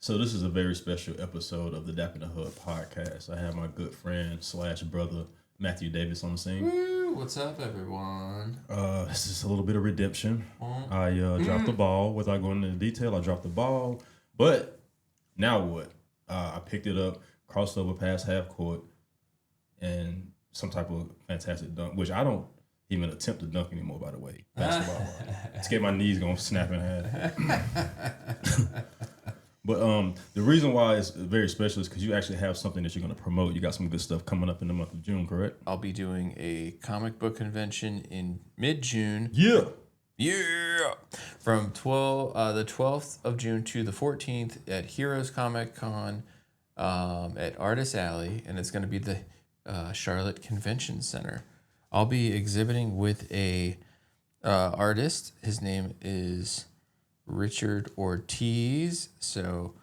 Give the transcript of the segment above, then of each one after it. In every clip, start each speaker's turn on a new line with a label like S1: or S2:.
S1: So this is a very special episode of the Dap in the Hood podcast. I have my good friend / brother Matthew Davis on the scene.
S2: Woo, what's up, everyone?
S1: This is a little bit of redemption. I dropped the ball. Without going into detail, I dropped the ball. But now what? I picked it up, crossed over past half court, and some type of fantastic dunk, which I don't even attempt to dunk anymore, by the way. Basketball. To get my knees going to snap in half. But the reason why it's very special is because you actually have something that you're going to promote. You got some good stuff coming up in the month of June, correct?
S2: I'll be doing a comic book convention in mid-June.
S1: Yeah.
S2: From the 12th of June to the 14th at Heroes Comic Con at Artist Alley, and it's going to be the Charlotte Convention Center. I'll be exhibiting with a artist. His name is Richard Ortiz. So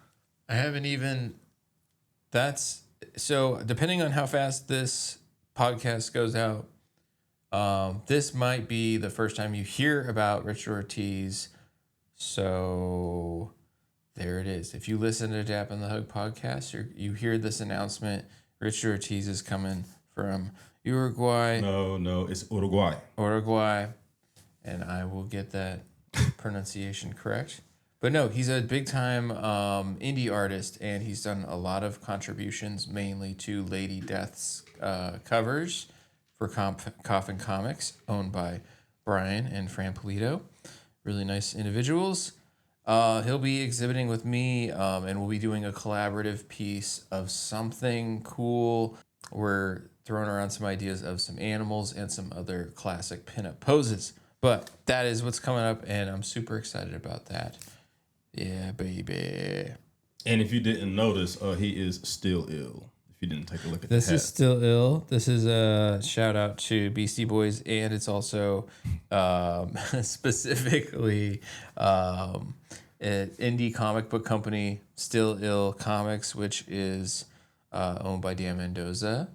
S2: I haven't even, depending on how fast this podcast goes out, this might be the first time you hear about Richard Ortiz. So there it is. If you listen to Dap in the Hood podcast, you hear this announcement, Richard Ortiz is coming from Uruguay.
S1: No, it's Uruguay.
S2: And I will get that pronunciation correct. But no, he's a big time indie artist, and he's done a lot of contributions, mainly to Lady Death's covers for Coffin Comics, owned by Brian and Fran Polito. Really nice individuals. He'll be exhibiting with me, and we'll be doing a collaborative piece of something cool. We're throwing around some ideas of some animals and some other classic pinup poses. But that is what's coming up, and I'm super excited about that. Yeah, baby.
S1: And if you didn't notice, he is still ill. If you didn't take a look at
S2: this
S1: the hat.
S2: is still ill. This is a shout out to Beastie Boys, and it's also specifically an indie comic book company, Still Ill Comics, which is owned by Dan Mendoza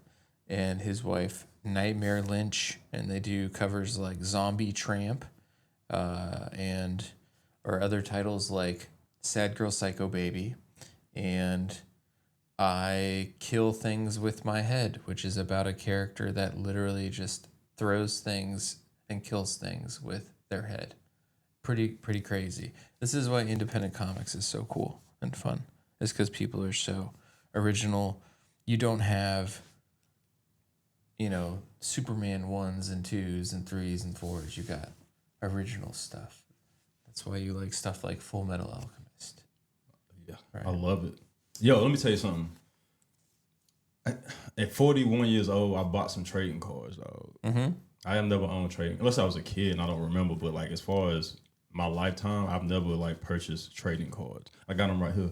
S2: and his wife Nightmare Lynch, and they do covers like Zombie Tramp or other titles like Sad Girl Psycho Baby and I Kill Things with My Head, which is about a character that literally just throws things and kills things with their head. Pretty crazy. This is why independent comics is so cool and fun. It's because people are so original. You don't have, Superman 1s and 2s and 3s and 4s. You got original stuff. That's why you like stuff like Full Metal Alchemist.
S1: Yeah,
S2: right?
S1: I love it. Yo, let me tell you something. At 41 years old, I bought some trading cards, dog.
S2: Mm-hmm.
S1: I have never owned trading, unless I was a kid and I don't remember. But like as far as my lifetime, I've never purchased trading cards. I got them right here.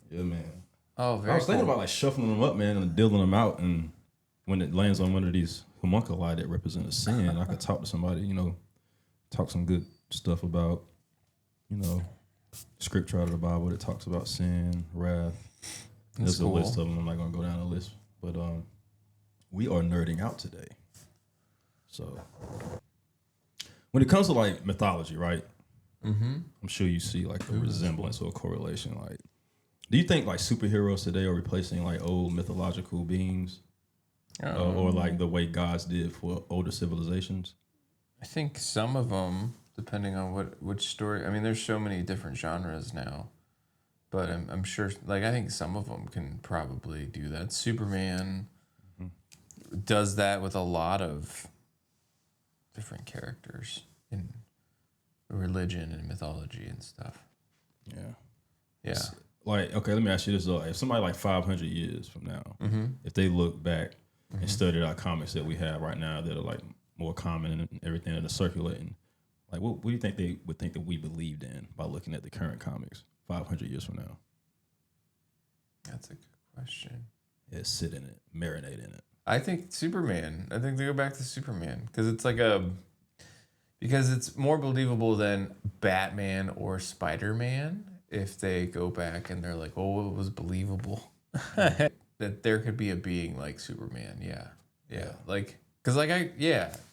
S1: Yeah, man.
S2: Oh, very.
S1: I was thinking about shuffling them up, man, and dealing them out, and when it lands on one of these homunculi that represent a sin, I could talk to somebody, talk some good stuff about, scripture out of the Bible that talks about sin, wrath. There's a list of them. I'm not going to go down the list. But we are nerding out today. So when it comes to mythology, right?
S2: Mm-hmm.
S1: I'm sure you see a resemblance or a correlation. Do you think superheroes today are replacing old mythological beings? Or the way gods did for older civilizations?
S2: I think some of them, depending on which story. I mean, there's so many different genres now, but I'm sure. I think some of them can probably do that. Superman does that with a lot of different characters in religion and mythology and stuff. Yeah.
S1: Okay, let me ask you this though: if somebody 500 years from now, if they look back and studied our comics that we have right now that are more common and everything that are circulating, what do you think they would think that we believed in by looking at the current comics 500 years from now?
S2: That's a good question.
S1: Yeah, sit in it, marinate in it.
S2: I think Superman. I think they go back to Superman because it's because it's more believable than Batman or Spider-Man if they go back and they're it was believable. That there could be a being like Superman, yeah. Because I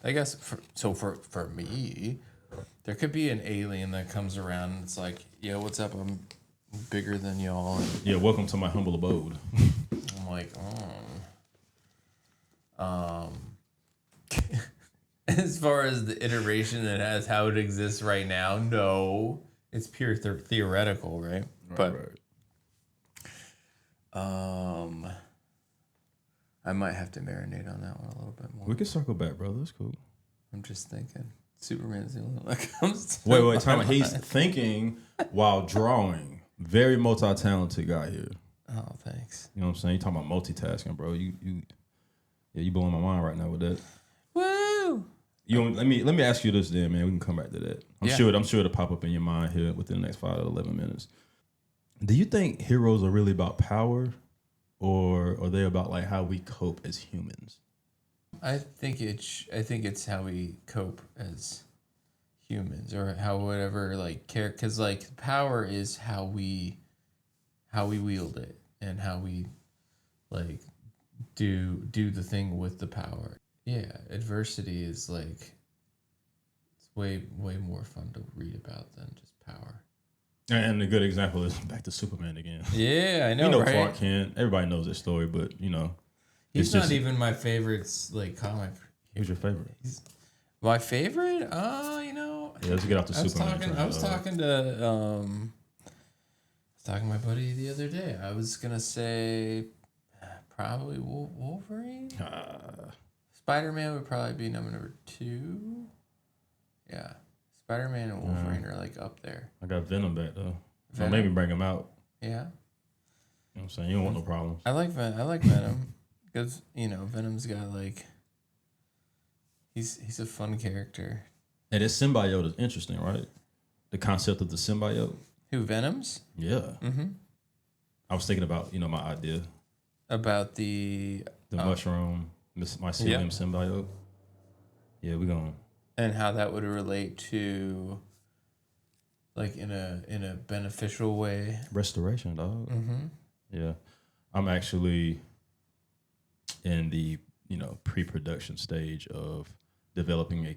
S2: guess for me, there could be an alien that comes around and it's yo, what's up? bigger than y'all.
S1: Yeah, welcome to my humble abode.
S2: I'm like, as far as the iteration and as how it exists right now, no, it's pure theoretical, right? But I might have to marinate on that one a little bit more.
S1: We can circle back, brother. That's cool.
S2: I'm just thinking, Superman's the only one that comes to
S1: Wait, time out. He's thinking while drawing. Very multi-talented guy here.
S2: Oh, thanks.
S1: You know what I'm saying? You talking about multitasking, bro. You blowing my mind right now with that.
S2: Woo!
S1: Let me ask you this then, man. We can come back to that. I'm sure it'll pop up in your mind here within the next 5 to 11 minutes. Do you think heroes are really about power, or are they about like how we cope as humans?
S2: I think it's how we cope as humans, or how whatever like care, because like power is how we wield it and how we like do the thing with the power. Yeah, adversity is like, it's way more fun to read about than just power.
S1: And a good example is back to Superman again.
S2: Yeah, I know.
S1: You know,
S2: right?
S1: Clark Kent. Everybody knows this story, but you know,
S2: he's not even my favorite like comic.
S1: Who's your favorite?
S2: My favorite? You know.
S1: Yeah, let's get off the Superman.
S2: I was talking to my buddy the other day. I was gonna say probably Wolverine. Spider-Man would probably be number 2. Yeah, Spider-Man and Wolverine are like up there.
S1: I got Venom back though. So maybe bring him out.
S2: Yeah.
S1: You know what I'm saying? You don't want no problems.
S2: I like Venom because you know Venom's got like he's a fun character.
S1: And this symbiote is interesting, right? The concept of the symbiote.
S2: Who, Venom's?
S1: Yeah. Mm-hmm. I was thinking about my idea
S2: about the
S1: mushroom mycelium symbiote. Yeah, we're going.
S2: And how that would relate to, like, in a beneficial way.
S1: Restoration, dog.
S2: Mm-hmm.
S1: Yeah. I'm actually in the, pre-production stage of developing a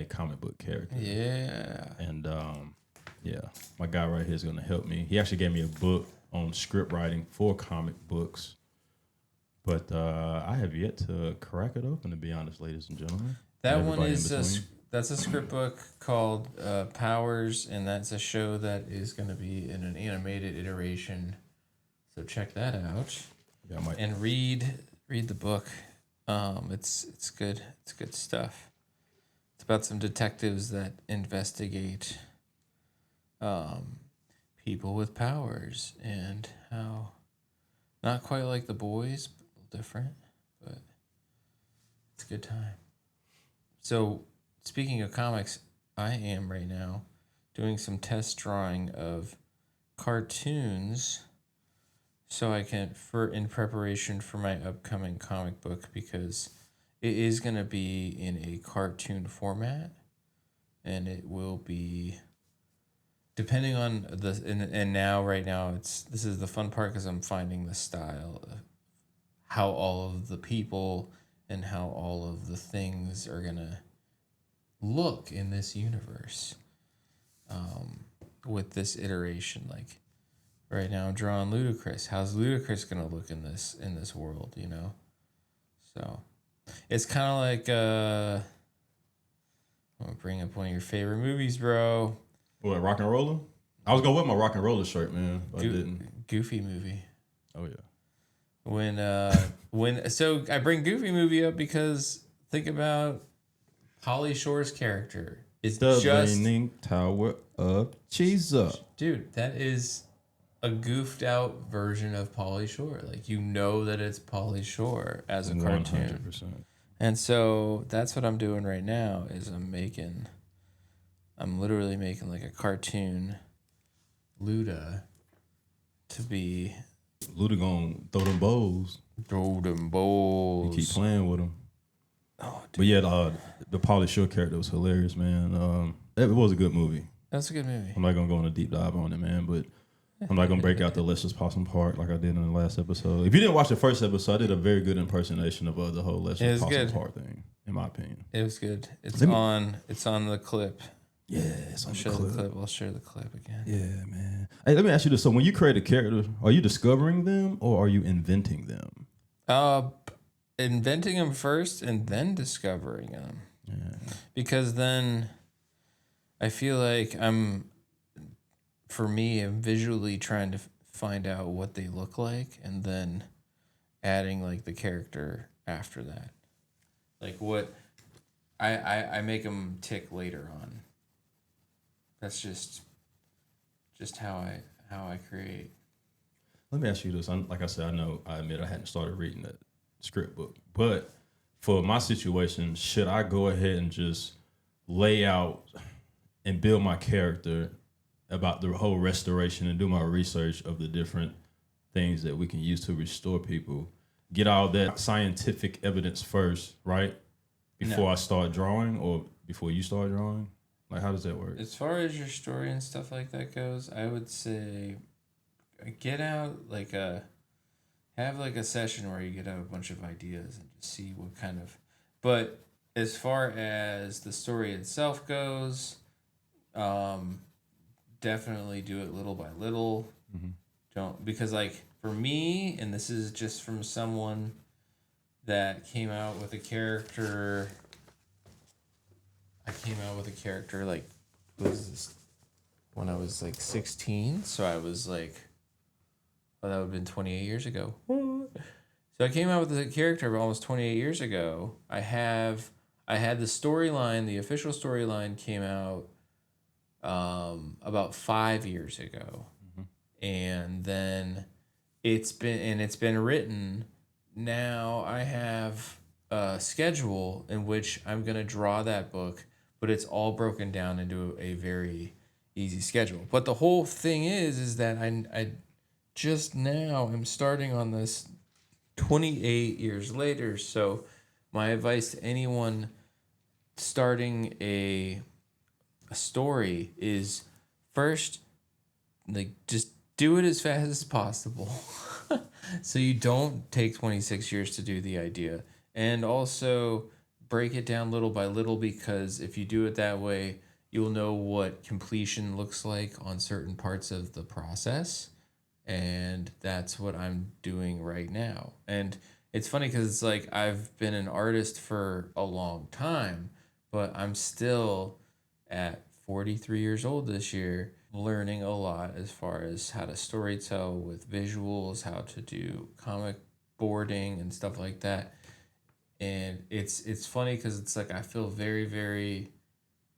S1: comic book character.
S2: Yeah.
S1: And, my guy right here is going to help me. He actually gave me a book on script writing for comic books. But I have yet to crack it open, to be honest, ladies and gentlemen.
S2: That one is that's a script book called Powers, and that's a show that is going to be in an animated iteration. So check that out.
S1: Yeah,
S2: and read the book. It's good. It's good stuff. It's about some detectives that investigate people with powers and how not quite like The Boys, but a little different, but it's a good time. So, speaking of comics, I am right now doing some test drawing of cartoons so I can, in preparation for my upcoming comic book, because it is going to be in a cartoon format, and it will be, depending on right now, this is the fun part because I'm finding the style of how all of the people and how all of the things are going to look in this universe with this iteration. Like, right now I'm drawing Ludacris. How's Ludacris going to look in this world, So, it's kind of like, I'm going to bring up one of your favorite movies, bro.
S1: What, Rock and Roller? I was going to wear my Rock and Roller shirt, man, but I didn't.
S2: Goofy movie.
S1: Oh, yeah.
S2: So I bring Goofy movie up because think about Pauly Shore's character. It's
S1: the
S2: just
S1: Leaning Tower of Cheesa.
S2: Dude, that is a goofed out version of Pauly Shore. Like, that it's Pauly Shore as a cartoon.
S1: 100%.
S2: And so that's what I'm doing right now is I'm literally making like a cartoon Luda to be.
S1: Luda gonna throw them bowls. You keep playing with them.
S2: Oh, dude.
S1: But yeah, the Pauly Shore character was hilarious, man. It was a good movie.
S2: That's a good movie.
S1: I'm not gonna go on a deep dive on it, man, but I'm not gonna break out the Lester's Possum part like I did in the last episode. If you didn't watch the first episode, I did a very good impersonation of the whole Lester's Possum part thing, in my opinion.
S2: It was good. It's on the clip.
S1: Yeah, it's on
S2: I'll
S1: the
S2: show the
S1: clip.
S2: clip. I'll share the clip again.
S1: Yeah, man. Hey, let me ask you this. So when you create a character, are you discovering them or are you inventing them?
S2: Inventing them first and then discovering them.
S1: Yeah.
S2: Because then I feel like I'm visually trying to find out what they look like and then adding like the character after that. Like what I make them tick later on. That's just how I create.
S1: Let me ask you this. Like I said, I admit I hadn't started reading that script book. But for my situation, should I go ahead and just lay out and build my character about the whole restoration and do my research of the different things that we can use to restore people? Get all that scientific evidence first, right? Before I start drawing or before you start drawing? Like, how does that work?
S2: As far as your story and stuff like that goes, I would say get out have like a session where you get out a bunch of ideas and just see what kind of. But as far as the story itself goes, definitely do it little by little.
S1: Mm-hmm.
S2: Don't, because like for me, and this is just from someone that came out with a character. I came out with a character like, what was this? When I was like 16, so I was like, well, that would have been 28 years ago. So I came out with a character almost 28 years ago. I had the storyline, the official storyline came out about 5 years ago. Mm-hmm. And then it's been written. Now I have a schedule in which I'm going to draw that book, but it's all broken down into a very easy schedule. But the whole thing is that I just now am starting on this 28 years later. So my advice to anyone starting a story is first, like, just do it as fast as possible. So you don't take 26 years to do the idea. And also break it down little by little, because if you do it that way, you'll know what completion looks like on certain parts of the process. And that's what I'm doing right now. And it's funny because it's like I've been an artist for a long time, but I'm still at 43 years old this year, learning a lot as far as how to storytell with visuals, how to do comic boarding and stuff like that. And it's funny because it's like I feel very, very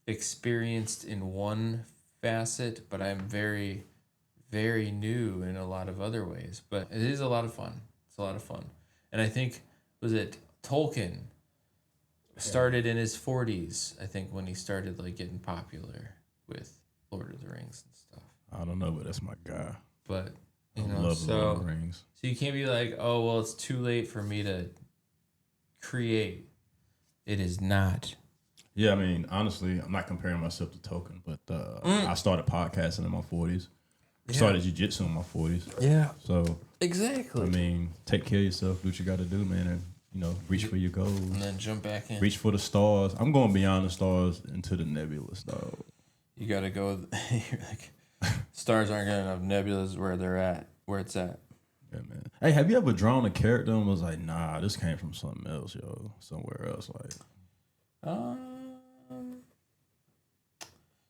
S2: experienced in one facet, but I'm very, very new in a lot of other ways. But it is a lot of fun. It's a lot of fun. And I think, was it Tolkien started in his 40s, I think, when he started like getting popular with Lord of the Rings and stuff.
S1: I don't know, but that's my guy.
S2: But
S1: I love Lord of the Rings.
S2: So you can't be like, oh well, it's too late for me to create. It is not.
S1: Yeah, I mean, honestly, I'm not comparing myself to Tolkien, but I started podcasting in my 40s. Yeah. Started jiu-jitsu in my 40s.
S2: Yeah.
S1: So
S2: exactly.
S1: I mean, take care of yourself, do what you got to do, man, and reach for your goals.
S2: And then jump back in.
S1: Reach for the stars. I'm going beyond the stars into the nebulous, dog.
S2: You got to go. You're like, stars aren't good enough. Nebulas where they're at, where it's at.
S1: Yeah, man. Hey, have you ever drawn a character and was like, nah, this came from something else, yo, somewhere else, like?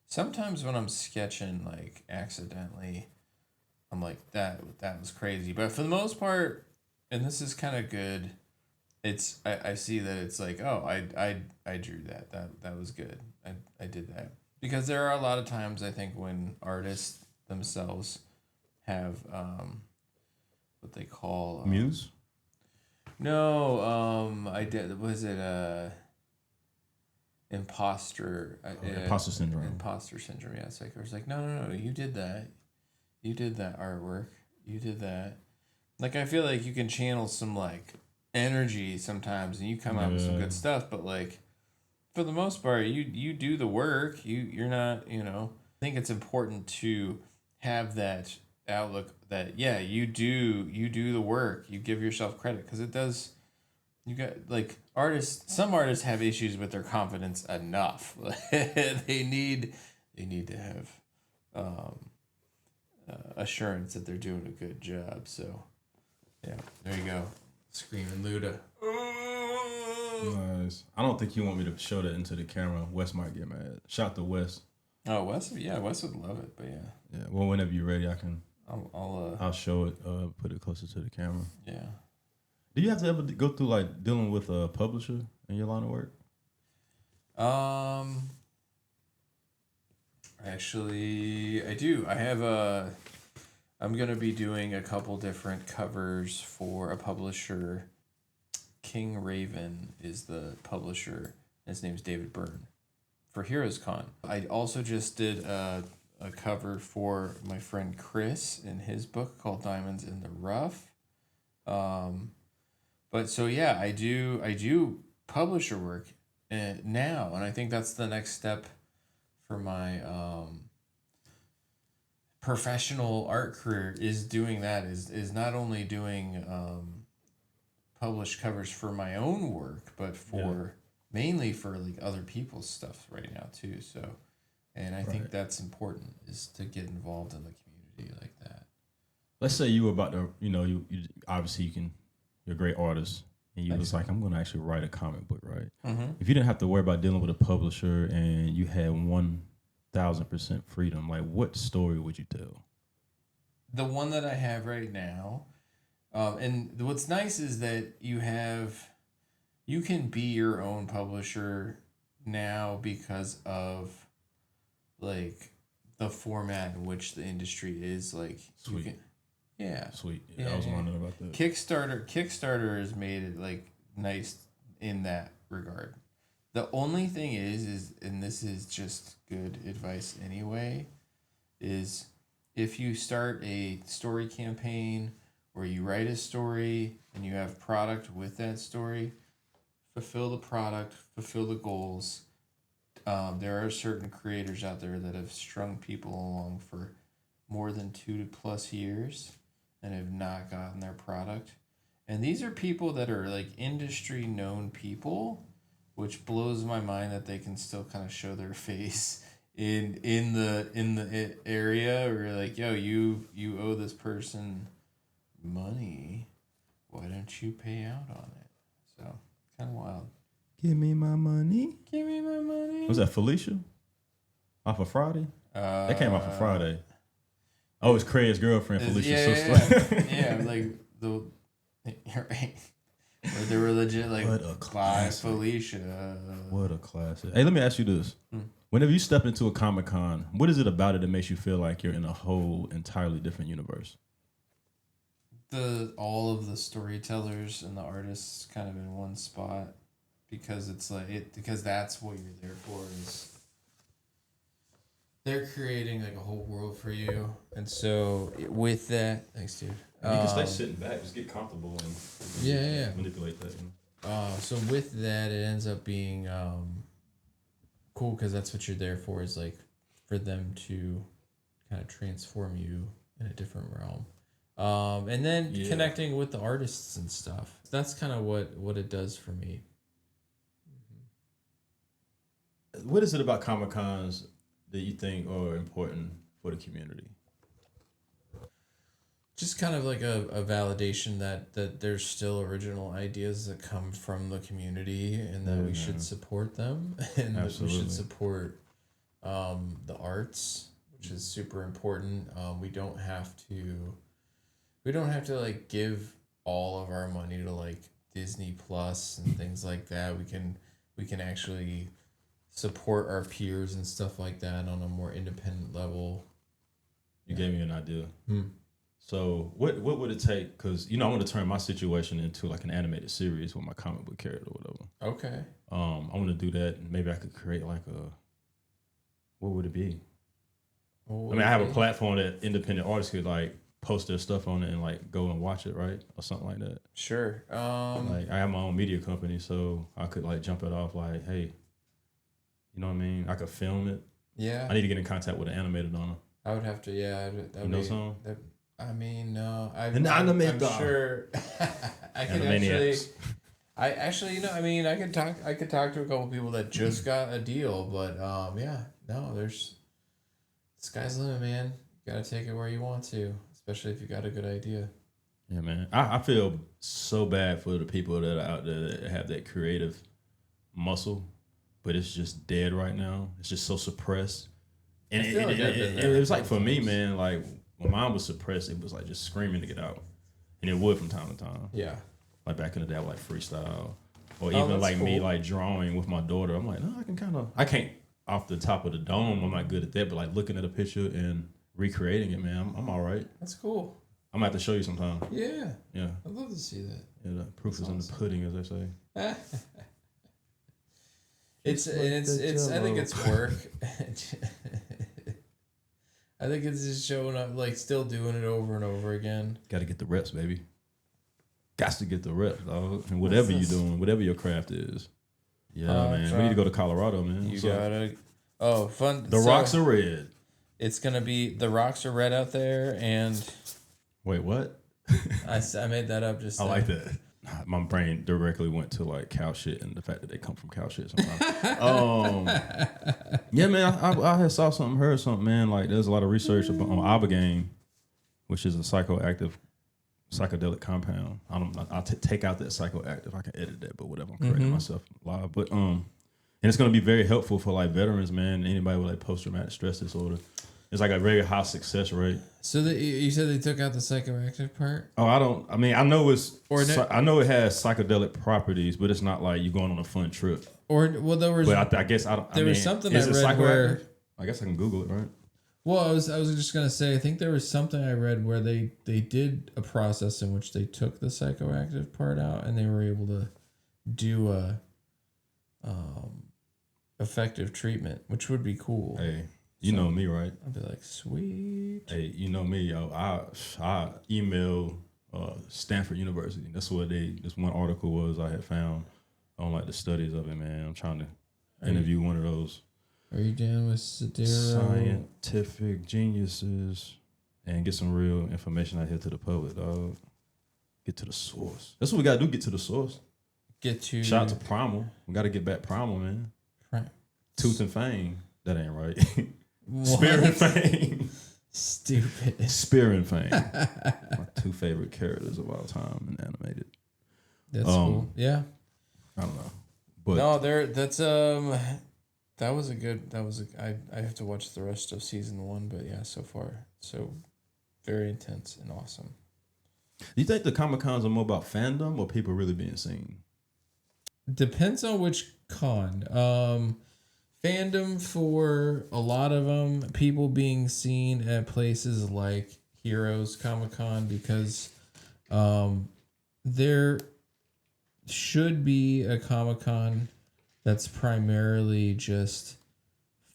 S2: Sometimes when I'm sketching, like accidentally, I'm like that was crazy. But for the most part, and this is kind of good. It's I see that it's like, oh, I drew that. That was good. I did that. Because there are a lot of times I think when artists themselves have what they call
S1: muse.
S2: No, I did. Was it imposter syndrome? Imposter syndrome. Yeah, it's like I was like, no, you did that. You did that artwork. You did that. Like I feel like you can channel some like energy sometimes, and you come out with some good stuff. But like for the most part, you do the work. You're not. I think it's important to have that outlook that you do the work. You give yourself credit because it does. You got like artists. Some artists have issues with their confidence enough. They need they need to have assurance that they're doing a good job. So, yeah, there you go. Screaming Luda.
S1: Nice. I don't think you want me to show that into the camera. Wes might get mad. Shout to Wes.
S2: Oh, Wes would love it, but yeah.
S1: Yeah. Well, whenever you're ready,
S2: I'll
S1: show it. Put it closer to the camera.
S2: Yeah.
S1: Do you have to ever go through like dealing with a publisher in your line of work?
S2: Actually, I do. I'm gonna be doing a couple different covers for a publisher. King Raven is the publisher. His name's David Byrne for Heroes Con. I also just did a cover for my friend Chris in his book called Diamonds in the Rough. But so yeah, I do publisher work now, and I think that's the next step for my professional art career is doing that. Is not only doing published covers for my own work, but for mainly for like other people's stuff right now too. So, and I think that's important is to get involved in the community like that.
S1: Let's say you were about to, you obviously you're a great artist, and you was like, I'm going to actually write a comic book, right? Mm-hmm. If you didn't have to worry about dealing with a publisher and you had 1,000% freedom, like what story would you tell?
S2: The one that I have right now, and what's nice is that you can be your own publisher now because of like the format in which the industry is. Like,
S1: sweet. Sweet. Yeah, I was wondering about that.
S2: Kickstarter has made it like nice in that regard. The only thing is, and this is just good advice anyway, is if you start a story campaign or you write a story and you have product with that story, fulfill the product, fulfill the goals. There are certain creators out there that have strung people along for more than 2+ years and have not gotten their product. And these are people that are like industry known people, which blows my mind that they can still kind of show their face in the area where you're like, yo, you owe this person money. Why don't you pay out on it? So kind of wild.
S1: Give me my money.
S2: Give me my money.
S1: Was that Felicia? Off of Friday? That came off of Friday. Oh, it's Craig's girlfriend, Felicia's sister.
S2: Yeah, like you're right. Where they were legit like, bye, Felicia.
S1: What a classic. Hey, let me ask you this. Whenever you step into a Comic-Con, what is it about it that makes you feel like you're in a whole entirely different universe?
S2: All of the storytellers and the artists kind of in one spot, because it's like because that's what you're there for, is they're creating like a whole world for you. And so with that, thanks, dude.
S1: You can stay sitting back, just get comfortable and manipulate that.
S2: So with that, it ends up being cool because that's what you're there for, is like for them to kind of transform you in a different realm. And then connecting with the artists and stuff. That's kind of what it does for me.
S1: What is it about Comic-Cons that you think are important for the community?
S2: Just kind of like a validation that there's still original ideas that come from the community, and that we should support them, and that we should support the arts, which is super important. We don't have to like give all of our money to like Disney Plus and things like that. We can actually support our peers and stuff like that on a more independent level.
S1: You gave me an idea. So what would it take? Because, I want to turn my situation into like an animated series with my comic book character or whatever.
S2: Okay.
S1: I want to do that. And maybe I could create like what would it be? I have a platform that independent artists could like post their stuff on it and like go and watch it, right? Or something like that.
S2: Sure.
S1: Like I have my own media company, so I could like jump it off like, hey, you know what I mean? I could film it.
S2: Yeah.
S1: I need to get in contact with an animator on it.
S2: I would have to, yeah.
S1: You know something?
S2: I mean, no. I'm sure I could actually, I could talk to a couple people that just got a deal, but there's Sky's the limit, man. You gotta take it where you want to, especially if you got a good idea.
S1: Yeah, man. I feel so bad for the people that are out there that have that creative muscle, but it's just dead right now. It's just so suppressed. And it was like for me, man, like when mine was suppressed, it was like just screaming to get out. And it would from time to time.
S2: Yeah.
S1: Like back in the day, I would like freestyle. Or even like cool. Me like drawing with my daughter. I'm like, no, I can't off the top of the dome. I'm not good at that, but like looking at a picture and recreating it, man, I'm all right.
S2: That's cool.
S1: I'm gonna have to show you sometime.
S2: Yeah.
S1: Yeah.
S2: I'd love to see that.
S1: Yeah, the proof is in the pudding, as they say.
S2: I think it's work. I think it's just showing up, like still doing it over and over again.
S1: Got to get the reps, baby. Got to get the reps, dog. And whatever you're doing, whatever your craft is. Yeah, man. We need to go to Colorado, man.
S2: You gotta. Oh, fun.
S1: The rocks are red.
S2: It's gonna be the rocks are red out there, and.
S1: Wait, what?
S2: I made that up just.
S1: I like that. My brain directly went to like cow shit and the fact that they come from cow shit sometimes. Yeah, man, I had saw something, heard something, man. Like there's a lot of research on ibogaine, which is a psychedelic compound. I'll take out that psychoactive. I can edit that, but whatever. I'm correcting myself live. But and it's gonna be very helpful for like veterans, man. Anybody with like post traumatic stress disorder. It's like a very high success rate.
S2: So you said they took out the psychoactive part?
S1: Oh, I know I know it has psychedelic properties, but it's not like you're going on a fun trip.
S2: There was.
S1: But I guess I don't.
S2: There was something I read where.
S1: I guess I can Google it, right?
S2: Well, I was just gonna say I think there was something I read where they did a process in which they took the psychoactive part out and they were able to do a effective treatment, which would be cool.
S1: Hey. You know me, right?
S2: I'd be like, sweet.
S1: Hey, you know me, yo. I emailed Stanford University. That's what this one article was I had found on like the studies of it, man. I'm trying to interview one of those.
S2: Are you down with Sedero?
S1: Scientific geniuses and get some real information out here to the public, dog. Get to the source. That's what we gotta do. Get to the source. Shout out to Primal. We gotta get back Primal, man. Tooth and Fang. That ain't right. Spear and Fang.
S2: Stupid.
S1: Spear and Fang. My two favorite characters of all time in animated.
S2: That's cool. Yeah.
S1: I don't know. But
S2: no, I have to watch the rest of season 1, but yeah, so far so very intense and awesome.
S1: Do you think the Comic-Cons are more about fandom or people really being seen?
S2: Depends on which con. Fandom for a lot of them, people being seen at places like Heroes Comic-Con because there should be a Comic-Con that's primarily just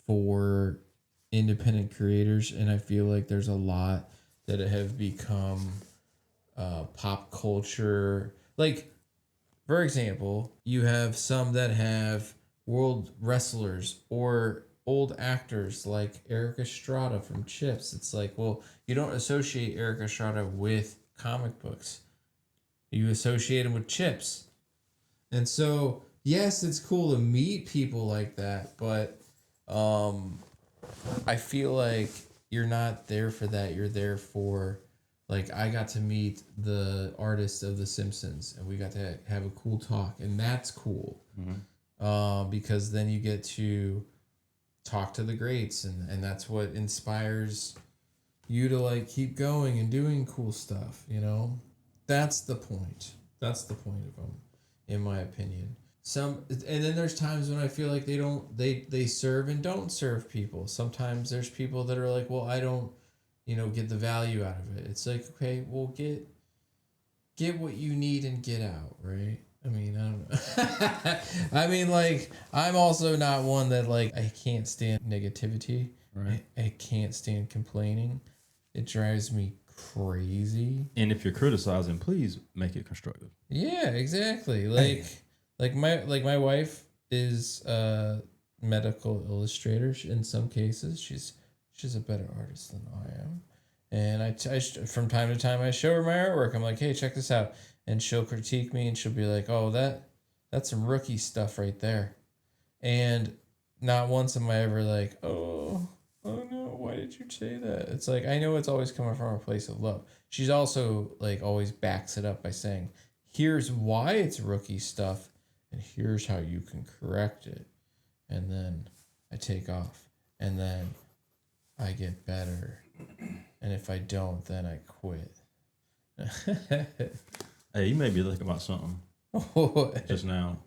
S2: for independent creators, and I feel like there's a lot that have become pop culture. Like, for example, you have some that have world wrestlers or old actors like Eric Estrada from Chips. It's like, well, you don't associate Eric Estrada with comic books. You associate him with Chips. And so, yes, it's cool to meet people like that, but I feel like you're not there for that. You're there for, like, I got to meet the artist of The Simpsons, and we got to have a cool talk, and that's cool. Mm-hmm. Because then you get to talk to the greats, and that's what inspires you to like keep going and doing cool stuff, you know? That's the point. That's the point of them, in my opinion. And then there's times when I feel like they serve and don't serve people. Sometimes there's people that are like, well, I don't, get the value out of it. It's like, okay, well, get what you need and get out, right? I mean, I don't know. I mean, like, I'm also not one that, like, I can't stand negativity. Right. I can't stand complaining. It drives me crazy.
S1: And if you're criticizing, please make it constructive.
S2: Yeah, exactly. Like my wife is a medical illustrator. In some cases, she's a better artist than I am. And I from time to time, I show her my artwork. I'm like, hey, check this out. And she'll critique me, and she'll be like, oh, that's some rookie stuff right there. And not once am I ever like, oh, oh no, why did you say that? It's like, I know it's always coming from a place of love. She's also like always backs it up by saying, here's why it's rookie stuff and here's how you can correct it. And then I take off and then I get better. And if I don't, then I quit.
S1: Hey, you made me think about something just now,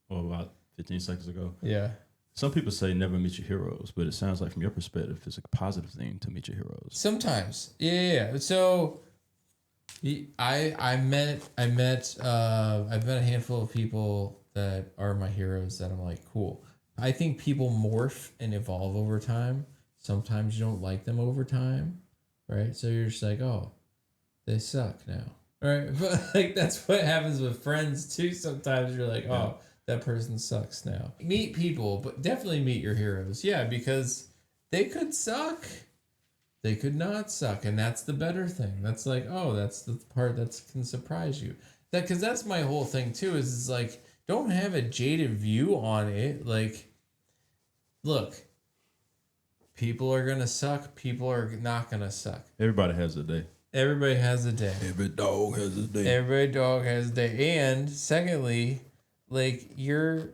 S1: or about 15 seconds ago.
S2: Yeah.
S1: Some people say never meet your heroes, but it sounds like from your perspective, it's a positive thing to meet your heroes.
S2: Sometimes. Yeah. So I've met a handful of people that are my heroes that I'm like, cool. I think people morph and evolve over time. Sometimes you don't like them over time, right? So you're just like, oh, they suck now. Right? But like that's what happens with friends too. Sometimes you're like, oh, that person sucks now. Meet people, but definitely meet your heroes. Yeah, because they could suck. They could not suck. And that's the better thing. That's like, oh, that's the part that can surprise you. Because that's my whole thing too, is like, don't have a jaded view on it. Like, look, people are going to suck. People are not going to suck.
S1: Everybody has a day.
S2: Everybody has a day.
S1: Every dog has a day.
S2: Every dog has a day. And secondly, like you're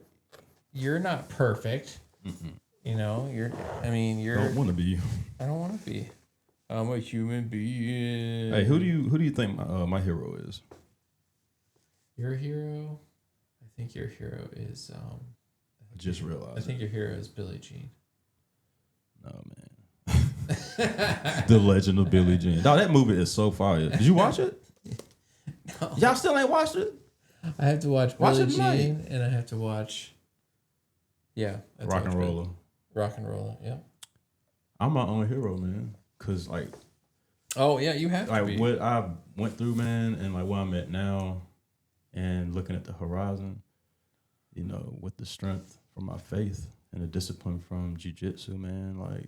S2: not perfect. Mm-mm. You know, you're.
S1: Don't want to be.
S2: I don't want to be. I'm a human being.
S1: Hey, who do you think my hero is?
S2: Your hero? I think your hero is.
S1: I just realized.
S2: I think your hero is Billie Jean.
S1: No, man. The Legend of Billie Jean. Dog, that movie is so fire. Did you watch it?
S2: No.
S1: Y'all still ain't watched it?
S2: I have to watch Billie Jean, and I have to watch. Yeah,
S1: Rock and Roller.
S2: Rock and Roller. Yeah.
S1: I'm my own hero, man. Cause like.
S2: Oh yeah, you have to be.
S1: What I went through, man, and like where I'm at now, and looking at the horizon, you know, with the strength from my faith and the discipline from jiu-jitsu, man, like.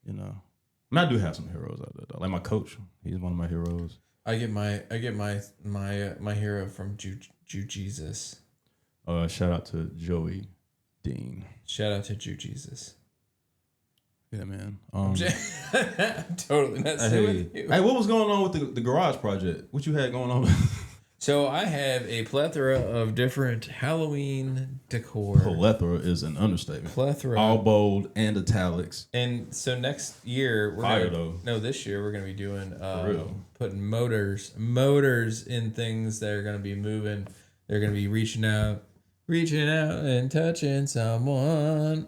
S1: You know, I do have some heroes out there, though. Like my coach, he's one of my heroes.
S2: I get my hero from Jiu-Jesus.
S1: Shout out to Joey Dean.
S2: Shout out to Jiu-Jesus.
S1: Yeah, man.
S2: I'm totally not saying with you.
S1: Hey, what was going on with the garage project? What you had going on?
S2: So I have a plethora of different Halloween decor.
S1: Plethora is an understatement.
S2: Plethora.
S1: All bold and italics.
S2: And so next year this year we're gonna be doing putting motors in things that are gonna be moving. They're gonna be reaching out and touching someone.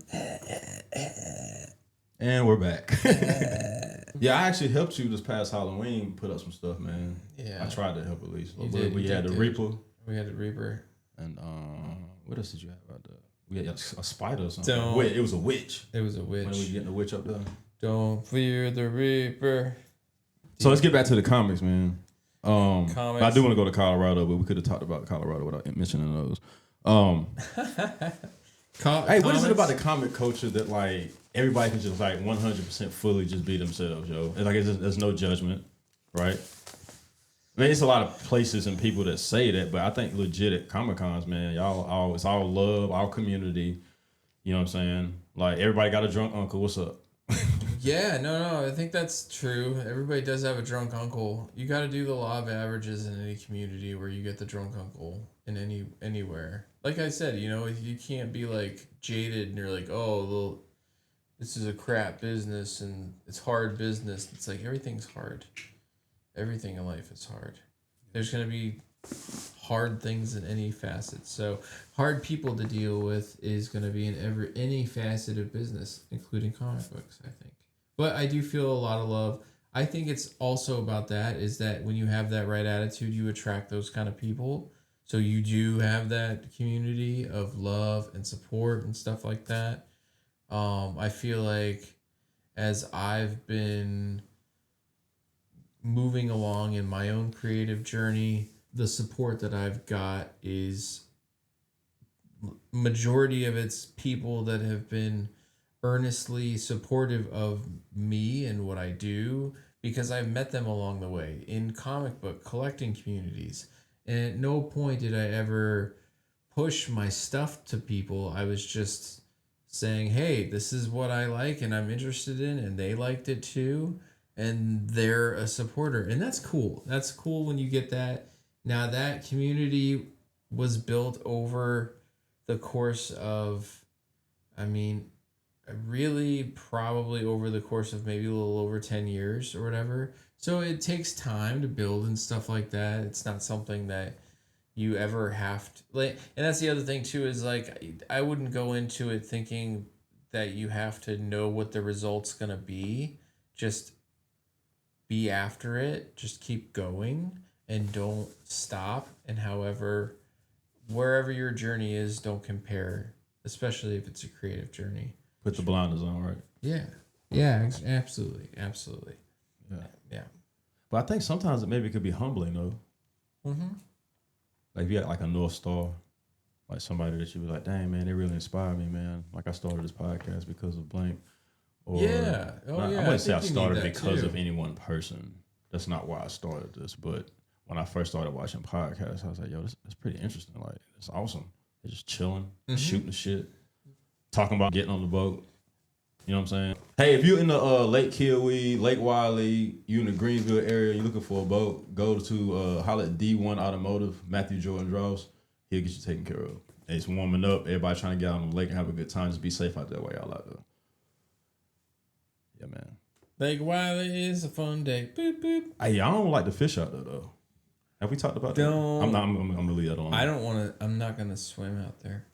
S1: And we're back. Yeah, I actually helped you this past Halloween put up some stuff, man. Yeah. I tried to help at least. We had the Reaper.
S2: We had the Reaper.
S1: And what else did you have out there? We had a spider or something. It was a witch.
S2: It was a witch.
S1: When we getting the witch up there.
S2: Don't fear the Reaper.
S1: So let's get back to the comics, man. Comics. I do want to go to Colorado, but we could have talked about Colorado without mentioning those. Hey, what is it about the comic culture that like everybody can just like 100% fully just be themselves, yo? It's like there's no judgment, right? I mean, it's a lot of places and people that say that, but I think legit at Comic Cons, man, it's all love, all community. You know what I'm saying? Like everybody got a drunk uncle. What's up?
S2: Yeah, no, I think that's true. Everybody does have a drunk uncle. You got to do the law of averages in any community where you get the drunk uncle in anywhere. Like I said, you know, you can't be like jaded and you're like, oh, well, this is a crap business and it's hard business. It's like everything's hard. Everything in life is hard. There's going to be hard things in any facet. So hard people to deal with is going to be in any facet of business, including comic books, I think. But I do feel a lot of love. I think it's also about that, is that when you have that right attitude, you attract those kind of people. So you do have that community of love and support and stuff like that. I feel like as I've been moving along in my own creative journey, the support that I've got is majority of it's people that have been earnestly supportive of me and what I do, because I've met them along the way in comic book collecting communities. And at no point did I ever push my stuff to people. I was just saying, hey, this is what I like and I'm interested in, and they liked it too, and they're a supporter. And that's cool. That's cool when you get that. Now, that community was built over the course of, I mean, really probably over the course of maybe a little over 10 years or whatever. So it takes time to build and stuff like that. It's not something that you ever have to like, and that's the other thing too, is like I wouldn't go into it thinking that you have to know what the result's gonna be. Just be after it, just keep going and don't stop. And however, wherever your journey is, don't compare, especially if it's a creative journey.
S1: Put the blinders on, right?
S2: Yeah. Yeah, absolutely. Absolutely.
S1: Yeah.
S2: Yeah.
S1: But I think sometimes it maybe could be humbling though.
S2: Mm-hmm.
S1: Like if you had like a North Star, like somebody that you was like, dang man, they really inspired me, man. Like I started this podcast because of blank. Or
S2: Yeah. Oh,
S1: I
S2: yeah.
S1: wouldn't say I
S2: think you
S1: started
S2: need that
S1: because
S2: too.
S1: of any one person. That's not why I started this. But when I first started watching podcasts, I was like, yo, this is pretty interesting. Like, it's awesome. They're just chilling, shooting the shit, talking about getting on the boat. You know what I'm saying? Hey, if you're in the Lake Kiowee, Lake Wiley, you in the Greenville area, you're looking for a boat, go to holler at D1 Automotive, Matthew Jordan Draws. He'll get you taken care of. Hey, it's warming up. Everybody trying to get out on the lake and have a good time. Just be safe out there while y'all out there. Yeah, man.
S2: Lake Wiley is a fun day. Boop, boop.
S1: Hey, I don't like the fish out there, though. Have we talked about that? I'm going to leave that alone.
S2: I don't want to. I'm not going to swim out there.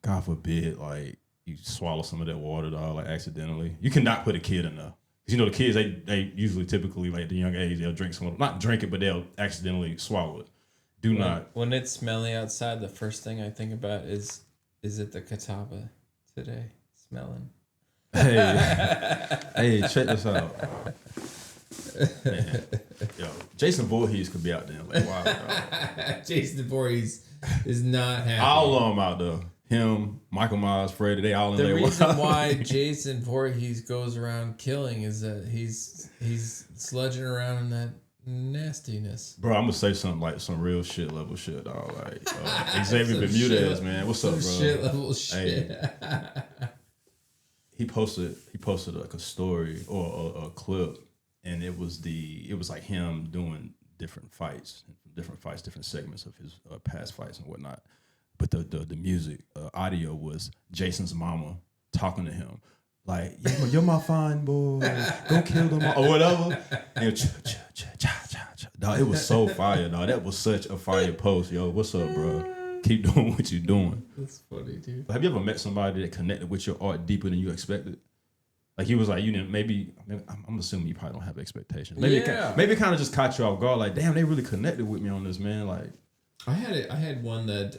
S1: God forbid, like, you swallow some of that water, dog, like, accidentally. You cannot put a kid in there. Because, you know, the kids, they usually typically, like, at the young age, they'll drink some of it. Not drink it, but they'll accidentally swallow it. Do not.
S2: When it's smelly outside, the first thing I think about is it the Catawba today? Smelling.
S1: Hey, check this out. Man. Yo, Jason Voorhees could be out there. Like, wow, dog.
S2: Jason Voorhees is not happy.
S1: All of them out there. Him, Michael Myers, Freddy, they all in there.
S2: The reason why Jason Voorhees goes around killing is that he's sludging around in that nastiness.
S1: Bro, I'm gonna say something like some real shit level shit, dog. Like Xavier Bermudez, man. What's up, bro?
S2: Shit level shit.
S1: Hey, he posted like a story or a clip, and it was like him doing different fights, different segments of his past fights and whatnot. But the music, audio was Jason's mama talking to him. Like, you're my fine boy. Go kill them all, or whatever. And dog, it was so fire, dog. That was such a fire post, yo. What's up, bro? Keep doing what you're doing.
S2: That's funny, dude.
S1: But have you ever met somebody that connected with your art deeper than you expected? Like he was like, you didn't. Maybe I'm assuming you probably don't have expectations. Maybe it kind of just caught you off guard. Like, damn, they really connected with me on this, man. Like,
S2: I had one that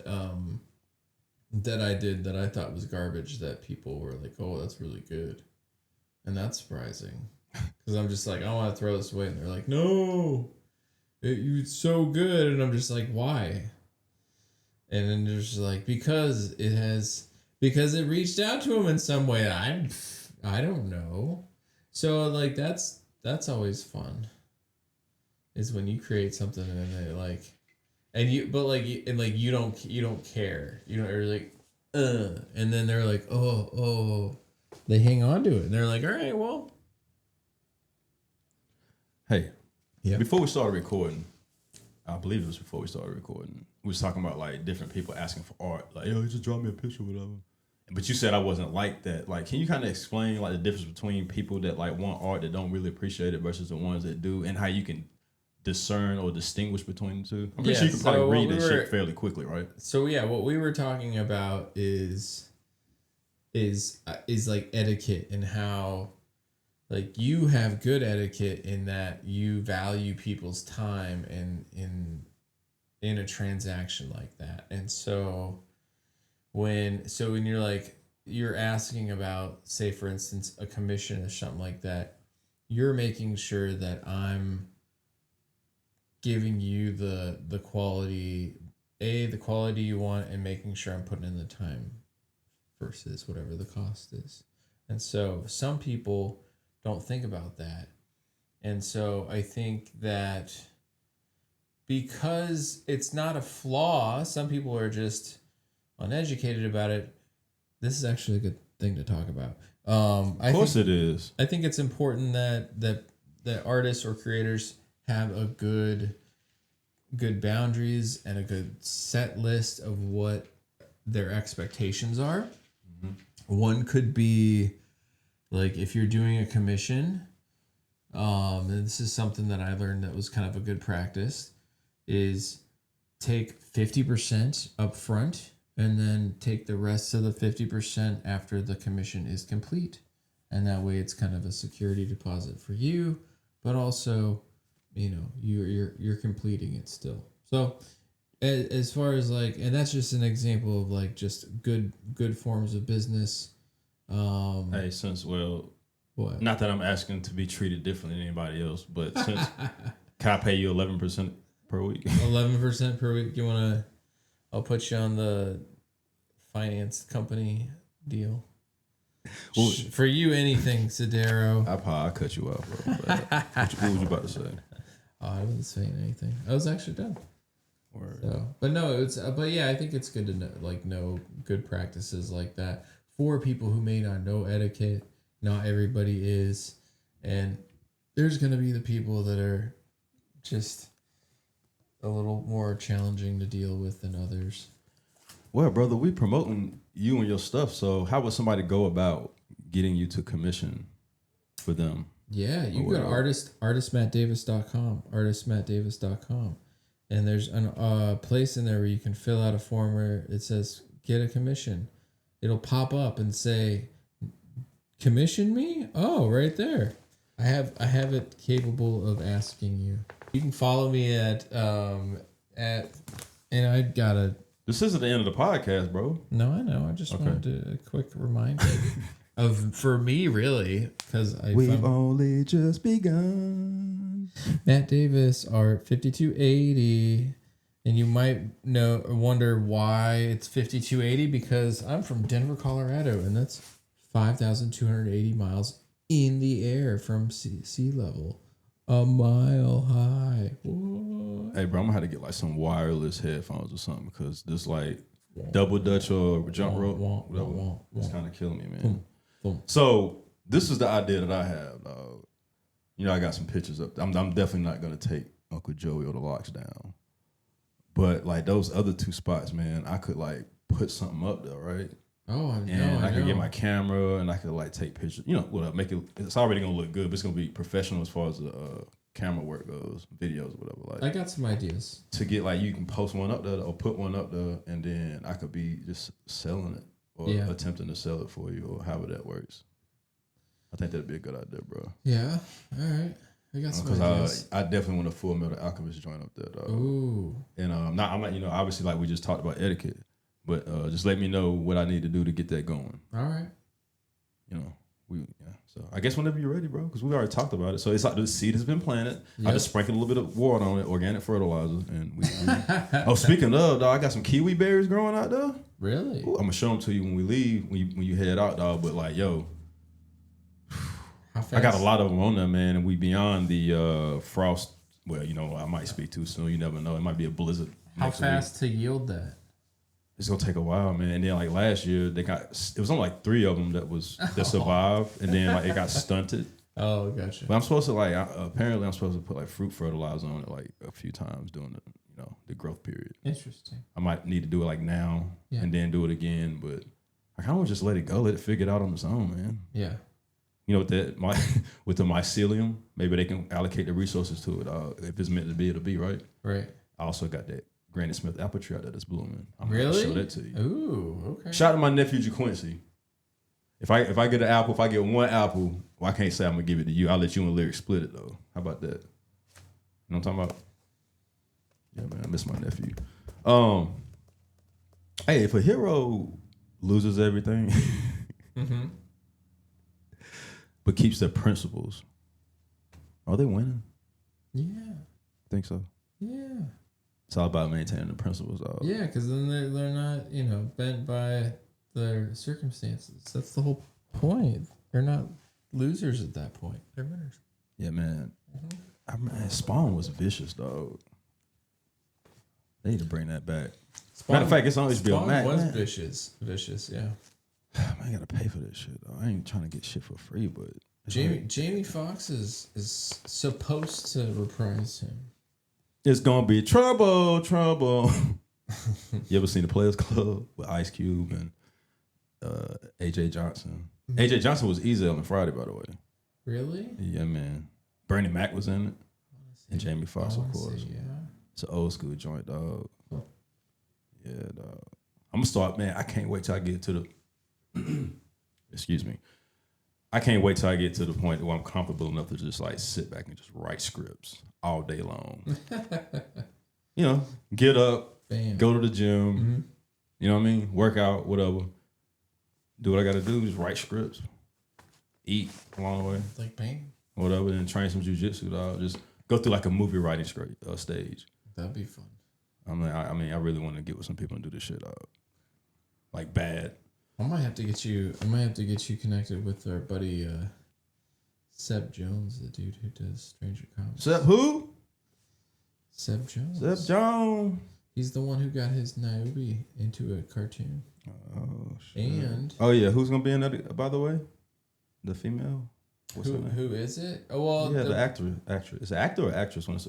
S2: I did that I thought was garbage that people were like, oh, that's really good. And that's surprising. Because I'm just like, I want to throw this away. And they're like, no, it's so good. And I'm just like, why? And then they're just like, because it reached out to him in some way. I don't know. So like, that's always fun. Is when you create something and then they like, and you don't care. You know, or like, and then they're like, oh, they hang on to it. And they're like, all right, well.
S1: hey,
S2: Yeah.
S1: before we started recording, I believe it was before we started recording, we was talking about like different people asking for art. Like, yo, just draw me a picture or whatever. But you said I wasn't like that. Like, can you kind of explain like the difference between people that like want art that don't really appreciate it versus the ones that do, and how you can discern or distinguish between the two? I'm pretty sure you can probably read that shit fairly quickly, right?
S2: So yeah, what we were talking about is like etiquette, and how like you have good etiquette in that you value people's time in a transaction like that. And so when you're asking about, say for instance, a commission or something like that, you're making sure that I'm giving you the quality you want, and making sure I'm putting in the time versus whatever the cost is. And so some people don't think about that. And so I think that because it's not a flaw, some people are just uneducated about it. this is actually a good thing to talk about.
S1: Of course it is.
S2: I think it's important that artists or creators have a good boundaries and a good set list of what their expectations are. One could be like if you're doing a commission, and this is something that I learned that was kind of a good practice, is take 50% up front and then take the rest of the 50% after the commission is complete. And that way it's kind of a security deposit for you, but also, you're completing it still. So as far as like, and that's just an example of like just good forms of business.
S1: Hey, what? Not that I'm asking to be treated differently than anybody else, but since can I pay you 11% per week?
S2: 11% per week. I'll put you on the finance company deal. Well, for you, anything, Sidero.
S1: I'll cut you off, bro. What was you about to say?
S2: I wasn't saying anything. I was actually done. So, but yeah, I think it's good to know good practices like that for people who may not know etiquette. Not everybody is, and there's gonna be the people that are just a little more challenging to deal with than others.
S1: Well, brother, we promoting you and your stuff. So how would somebody go about getting you to commission for them?
S2: Yeah, you go to artistmattdavis.com, and there's a place in there where you can fill out a form where it says get a commission. It'll pop up and say, commission me? Oh, right there. I have it capable of asking you. You can follow me at and I gotta.
S1: This isn't the end of the podcast, bro.
S2: No, I know. I just wanted a quick reminder for me, really, because
S1: we've only just begun.
S2: Matt Davis, art 5280, and you might wonder why it's 5280 because I'm from Denver, Colorado, and that's 5,280 miles in the air from sea level. A mile high. What?
S1: Hey, bro, I'm gonna have to get like some wireless headphones or something because this like double dutch or jump rope, it's kind of killing me, man. So this is the idea that I have. I got some pictures up. I'm definitely not gonna take Uncle Joey or the Locks down, but like those other two spots, man, I could like put something up there, right?
S2: Oh,
S1: I could get my camera and I could like take pictures. Make it. It's already gonna look good, but it's gonna be professional as far as the camera work goes, videos, whatever. Like
S2: I got some ideas
S1: to get like you can post one up there or put one up there, and then I could be just selling it or attempting to sell it for you or however that works. I think that'd be a good idea, bro.
S2: Yeah. All right. I got some ideas.
S1: I definitely want a Full Metal Alchemist joint up there, dog.
S2: Ooh.
S1: And I'm not. Obviously, like we just talked about etiquette. But just let me know what I need to do to get that going.
S2: All right.
S1: So I guess whenever you're ready, bro, because we already talked about it. So it's like the seed has been planted. Yep. I just sprinkled a little bit of water on it, organic fertilizer, and we oh, speaking of, dog, I got some kiwi berries growing out there.
S2: Really?
S1: Ooh, I'm gonna show them to you when we leave, when you head out, dog. But like, yo, I got a lot of them on there, man, and we beyond the frost. Well, I might speak too soon. You never know. It might be a blizzard.
S2: How fast to yield that?
S1: It's gonna take a while, man. And then like last year, it was only like 3 of them that survived, and then like it got stunted.
S2: Oh, gotcha.
S1: But I'm supposed to apparently I'm supposed to put like fruit fertilizer on it like a few times during the growth period.
S2: Interesting.
S1: I might need to do it like now and then do it again, but I kind of just let it go, let it figure it out on its own, man.
S2: Yeah.
S1: With the mycelium, maybe they can allocate the resources to it. If it's meant to be, it'll be, right.
S2: Right.
S1: I also got that Granny Smith apple tree out there that's blooming. I'm
S2: really?
S1: gonna show that to you.
S2: Ooh, okay.
S1: Shout out to my nephew JaQuincy. If I get an apple, if I get one apple, well, I can't say I'm gonna give it to you. I'll let you and Lyric split it though. How about that? You know what I'm talking about? Yeah, man, I miss my nephew. Hey, if a hero loses everything, but keeps their principles, are they winning?
S2: Yeah.
S1: Think so?
S2: Yeah.
S1: It's all about maintaining the principles.
S2: Yeah, because then they're not, bent by their circumstances. That's the whole point. They're not losers at that point. They're winners.
S1: Yeah, man. Spawn was vicious, dog. They need to bring that back. Matter of fact, it's on HBO Max.
S2: Spawn was vicious, yeah.
S1: I gotta pay for this shit, though. I ain't trying to get shit for free, but
S2: Jamie Foxx is supposed to reprise him.
S1: it's gonna be trouble. You ever seen the Players Club with Ice Cube and AJ Johnson? AJ Johnson was easy on Friday, by the way.
S2: Really?
S1: Yeah, man. Bernie Mac was in it, and Jamie Foxx, of course.
S2: Yeah.
S1: It's an old school joint, dog. Yeah, dog. I'm gonna start, man. I can't wait till I get to the. Excuse me. I can't wait till I get to the point where I'm comfortable enough to just like sit back and just write scripts all day long. You know, get up,
S2: Bam.
S1: go to the gym. You know what I mean? Work out, whatever. Do what I got to do. Just write scripts, eat along the way,
S2: Like bang.
S1: whatever. Then train some jujitsu, dog. Just go through like a movie writing stage.
S2: That'd be fun.
S1: I mean, I really want to get with some people and do this shit, dog. Like bad.
S2: I might have to get you connected with our buddy Seb Jones, the dude who does Stranger Comics.
S1: Seb who?
S2: Seb Jones.
S1: Seb Jones.
S2: He's the one who got his Niobe into a cartoon.
S1: Oh shit.
S2: And
S1: yeah, who's gonna be in that? By the way, the female. What's her name?
S2: Who is it? Oh well,
S1: yeah, the actress. Is it actor or actress? That's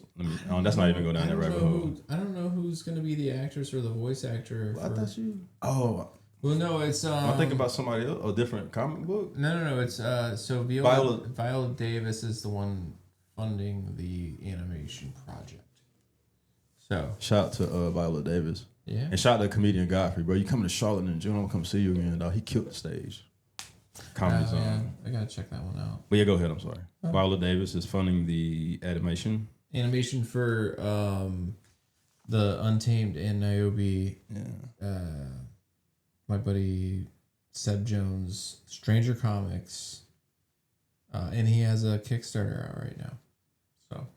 S1: not even go down that rabbit hole.
S2: I don't know who's gonna be the actress or the voice actor.
S1: I thought you. Oh.
S2: Well, no, it's.
S1: I'm thinking about somebody else, a different comic book.
S2: No. It's so Viola Davis is the one funding the animation project. So
S1: shout out to Viola Davis.
S2: Yeah.
S1: And shout out to comedian Godfrey, bro. You coming to Charlotte in June? I'm gonna come see you again, dog. He killed the stage. Comedy Zone.
S2: Yeah, I gotta check that one out.
S1: But yeah, go ahead. I'm sorry. Viola Davis is funding the animation
S2: for the Untamed and Niobe.
S1: Yeah.
S2: My buddy Seb Jones, Stranger Comics, and he has a Kickstarter out right now. So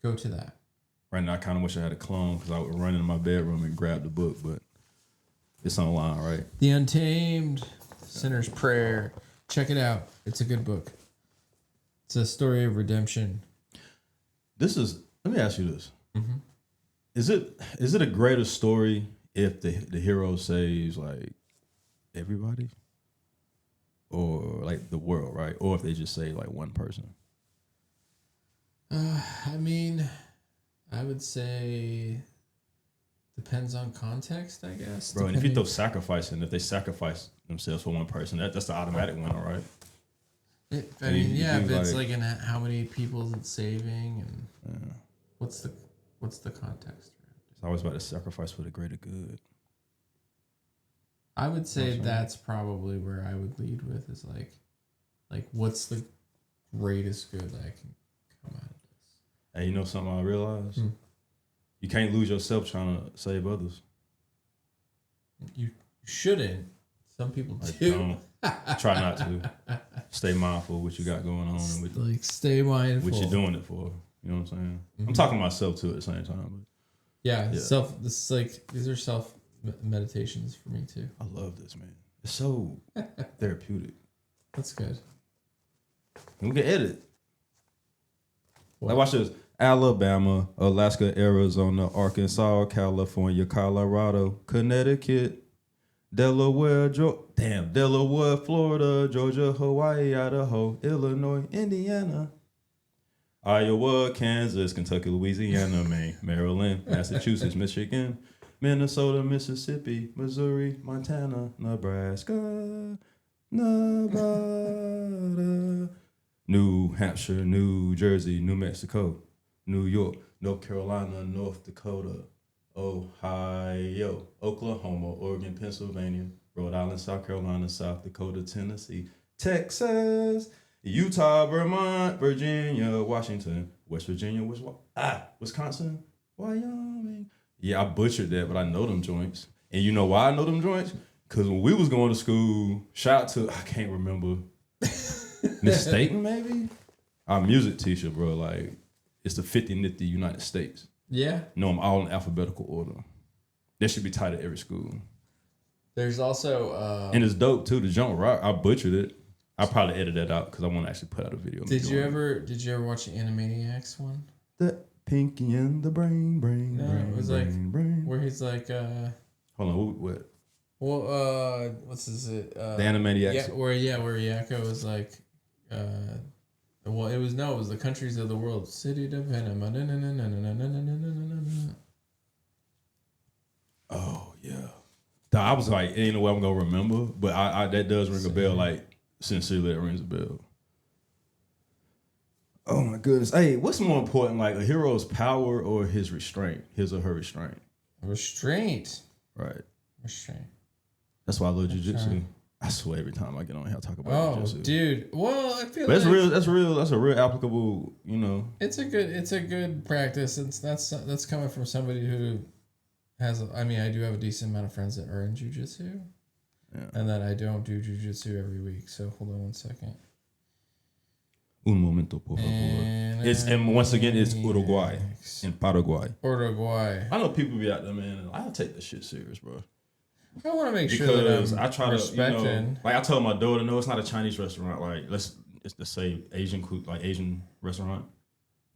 S2: go to that.
S1: Right now, I kind of wish I had a clone because I would run into my bedroom and grab the book, but it's online, right?
S2: The Untamed, Sinner's Prayer. Check it out. It's a good book. It's a story of redemption.
S1: Let me ask you this. Mm-hmm. Is it a greater story if the hero saves like everybody? Or like the world, right? Or if they just save like one person?
S2: I mean, I would say depends on context, I guess.
S1: Bro, and if you throw sacrifice in, if they sacrifice themselves for one person, that's the automatic winner, right?
S2: It's like in how many people is it saving and what's the context?
S1: It's always about the sacrifice for the greater good.
S2: I would say that's probably where I would lead with is like what's the greatest good that can come out of this?
S1: Hey, you know something I realized? You can't lose yourself trying to save others.
S2: You shouldn't. Some people
S1: like,
S2: do.
S1: Don't. Try not to. Stay mindful of what you got going on and
S2: stay mindful.
S1: What you're doing it for. You know what I'm saying? Mm-hmm. I'm talking to myself too at the same time. But
S2: yeah. These are self meditations for me too.
S1: I love this, man. It's so therapeutic.
S2: That's good.
S1: And we can edit. Like watch this. Alabama, Alaska, Arizona, Arkansas, California, Colorado, Connecticut, Delaware, Florida, Georgia, Hawaii, Idaho, Illinois, Indiana, Iowa, Kansas, Kentucky, Louisiana, Maine, Maryland, Massachusetts, Michigan, Minnesota, Mississippi, Missouri, Montana, Nebraska, Nevada, New Hampshire, New Jersey, New Mexico, New York, North Carolina, North Dakota, Ohio, Oklahoma, Oregon, Pennsylvania, Rhode Island, South Carolina, South Dakota, Tennessee, Texas, Utah, Vermont, Virginia, Washington, West Virginia, Wisconsin, Wyoming. Yeah, I butchered that, but I know them joints. And you know why I know them joints? Because when we was going to school, shout out to, I can't remember, Miss Staten maybe? Our music teacher, bro, like, it's the 50 Nifty United States.
S2: Yeah.
S1: No, I'm all in alphabetical order. That should be tied at every school.
S2: There's also...
S1: and it's dope, too. The jump rock, I butchered it. I probably edit that out because I want to actually put out a video.
S2: Did you ever watch the Animaniacs one?
S1: The Pinky and the brain.
S2: No, it was brain, like brain. Where he's like,
S1: hold on, what?
S2: Well, what's this? The
S1: Animaniacs.
S2: where Yakko was like, well, it was the countries of the world. City of Panama.
S1: Oh yeah. I was like, ain't no way I'm gonna remember, but I that does ring a bell. Like sincerely, it rings a bell. Oh my goodness. Hey, what's more important, like a hero's power or his restraint, his or her restraint?
S2: Restraint.
S1: Right.
S2: Restraint.
S1: That's why I love jujitsu. I swear every time I get on here, I talk about jujitsu.
S2: Oh, dude. Well, I feel
S1: but that's real. That's a real applicable. You know.
S2: It's a good practice. That's coming from somebody who has. I mean, I do have a decent amount of friends that are in jujitsu, and that I don't do jujitsu every week. So hold on one second.
S1: Un momento, por favor. And once again, it's Uruguay and Paraguay.
S2: Uruguay.
S1: I know people be out there, man. And I take this shit serious, bro.
S2: I want to make sure that
S1: I try
S2: respecting.
S1: to, like I told my daughter, no, it's not a Chinese restaurant. Like it's the say Asian restaurant,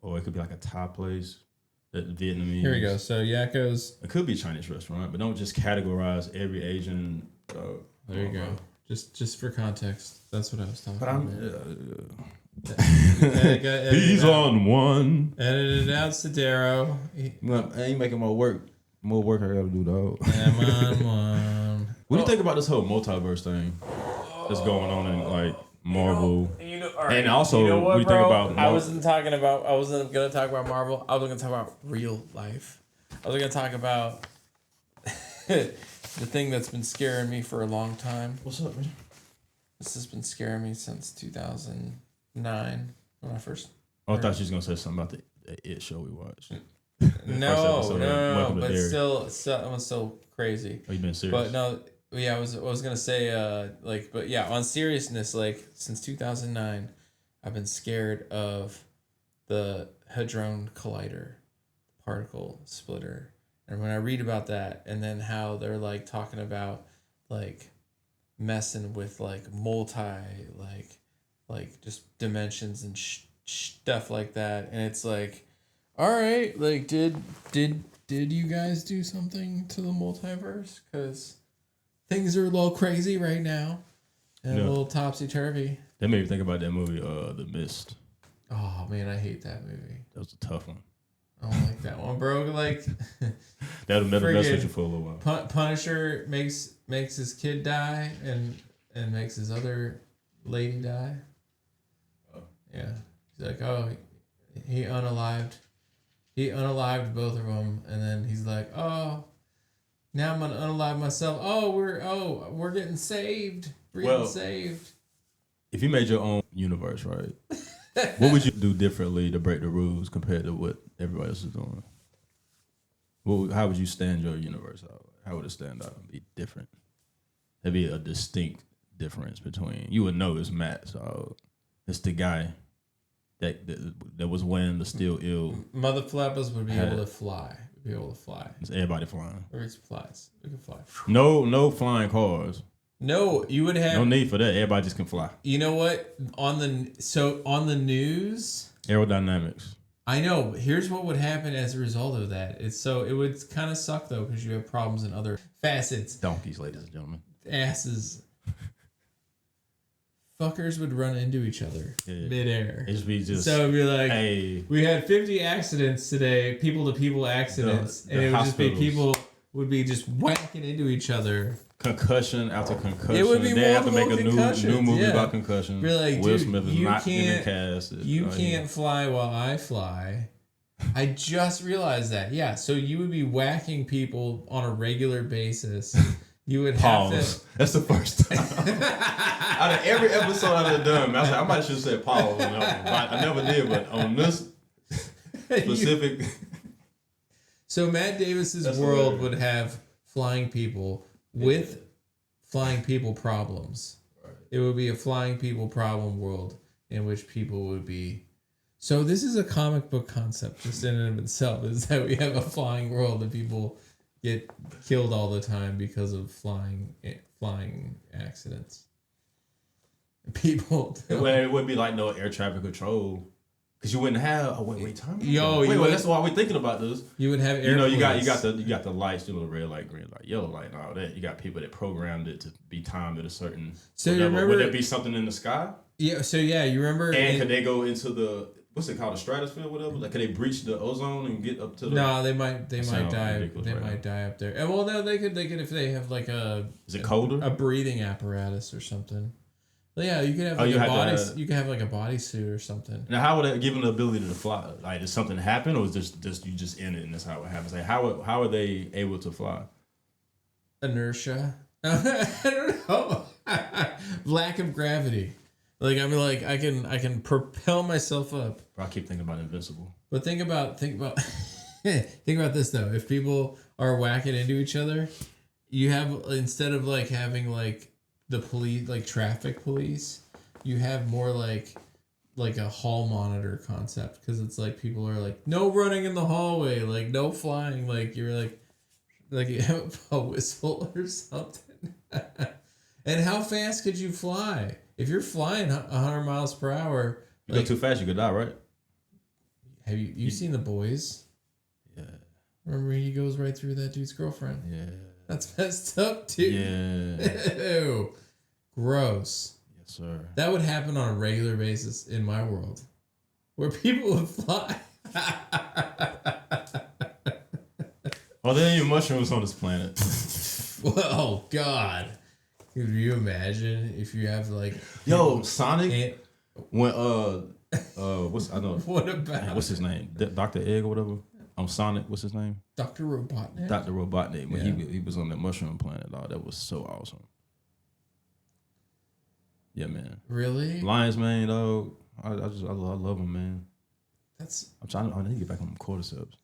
S1: or it could be like a Thai place, that Vietnamese.
S2: Here we go. So Yakko's.
S1: It could be a Chinese restaurant, but don't just categorize every Asian.
S2: There you go. Just for context, that's what I was talking about.
S1: He's on one.
S2: Edited out Sidero.
S1: I ain't making more work. More work I gotta do, dog.
S2: I'm on one.
S1: What do you think about this whole multiverse thing that's going on in like Marvel? And also, what do you think about?
S2: I wasn't gonna talk about Marvel. I was gonna talk about real life. I was gonna talk about the thing that's been scaring me for a long time.
S1: What's up, man?
S2: This has been scaring me since 2009 when I first.
S1: I thought she was gonna say something about the It show we watched.
S2: No, but still, that one's still crazy.
S1: Oh, you been serious?
S2: But no, yeah, I was gonna say, but yeah, on seriousness, like since 2009, I've been scared of the Hadron Collider, particle splitter, and when I read about that, and then how they're like talking about like messing with like like just dimensions and stuff like that, and it's like. All right, like did you guys do something to the multiverse? Because things are a little crazy right now, and a little topsy turvy.
S1: That made me think about that movie, The Mist.
S2: Oh man, I hate that movie.
S1: That was a tough one.
S2: I don't like that one, bro. Like
S1: that'll mess with you for a little while.
S2: Punisher makes his kid die and makes his other lady die. Oh. Yeah, he's like, oh, he unalived. He unalived both of them, and then he's like, "Oh, now I'm gonna unalive myself. Oh, we're getting saved. Getting saved." If
S1: you made your own universe, right? What would you do differently to break the rules compared to what everybody else is doing? How would you stand your universe out? How would it stand out and be different? There'd be a distinct difference between you would know it's Matt, so it's the guy. That was when the steel ill.
S2: Mother flappers would be able to fly.
S1: It's everybody flying.
S2: Everybody flies. We can fly.
S1: No flying cars.
S2: No, you would have
S1: no need for that. Everybody just can fly.
S2: You know what? On the news,
S1: aerodynamics.
S2: I know. But here's what would happen as a result of that. It would kind of suck though because you have problems in other facets.
S1: Donkeys, ladies and gentlemen.
S2: Asses. Fuckers would run into each other midair.
S1: It'd be just
S2: so it'd be like,
S1: hey,
S2: we had 50 accidents today, people to people accidents, and it would just be people would be just whacking into each other.
S1: Concussion after concussion.
S2: It would be
S1: they have to make a new movie
S2: yeah.
S1: about concussion.
S2: Be like,
S1: Will
S2: dude,
S1: Smith is not in the cast.
S2: You can't fly while I fly. I just realized that. Yeah, so you would be whacking people on a regular basis. You would have to.
S1: That's the first time. Out of every episode I've done, I might should have said pause. I never did, but on this specific.
S2: So Matt Davis's world would have flying people with flying people problems. Right. It would be a flying people problem world in which people would be. So this is a comic book concept just in and of itself, is that we have a flying world and people get killed all the time because of flying accidents. People.
S1: It would be like no air traffic control. Because you wouldn't have. Oh wait, time.
S2: Yo,
S1: that's why we're thinking about this.
S2: You would have
S1: you got the lights, red light, green light, yellow light, and all that. You got people that programmed it to be timed at a certain.
S2: So
S1: whatever.
S2: you remember?
S1: Would there be something in the sky?
S2: Yeah. So yeah, you remember?
S1: And could they go into the what's it called, the stratosphere, or whatever? Like, could they breach the ozone and get up to the?
S2: No, they might die. They might die up there. And well, no, they could if they have like a.
S1: Is it colder?
S2: A breathing apparatus or something. Well, yeah, you could have like you could have like a bodysuit or something.
S1: Now, how would that give them the ability to fly? Like, does something happen, or is just you just in it and that's how it happens? Like, how are they able to fly?
S2: Inertia. I don't know. Lack of gravity. Like, I mean, like I can propel myself up.
S1: I keep thinking about Invincible.
S2: But think about think about this though. If people are whacking into each other, you have, instead of like having like the police, like traffic police, you have more like a hall monitor concept, because it's like people are like, no running in the hallway, like no flying, like you're like you have a whistle or something. And how fast could you fly? If you're flying 100 miles per hour,
S1: you go too fast, you could die, right?
S2: Have you seen The Boys?
S1: Yeah.
S2: Remember, he goes right through that dude's girlfriend.
S1: Yeah.
S2: That's messed up, dude.
S1: Yeah.
S2: Ew. Gross.
S1: Yes, sir.
S2: That would happen on a regular basis in my world, where people would fly.
S1: Oh, there ain't even mushrooms on this planet.
S2: Oh, God. Could you imagine if you have like...
S1: Yo, Sonic, when,
S2: What about...
S1: what's his name? Dr. Egg or whatever? Sonic, what's his name?
S2: Dr. Robotnik?
S1: Dr. Robotnik. When he was on that mushroom planet, dog. That was so awesome. Yeah, man.
S2: Really?
S1: Lions, man, dog. I love him, man. I need to get back on them cordyceps.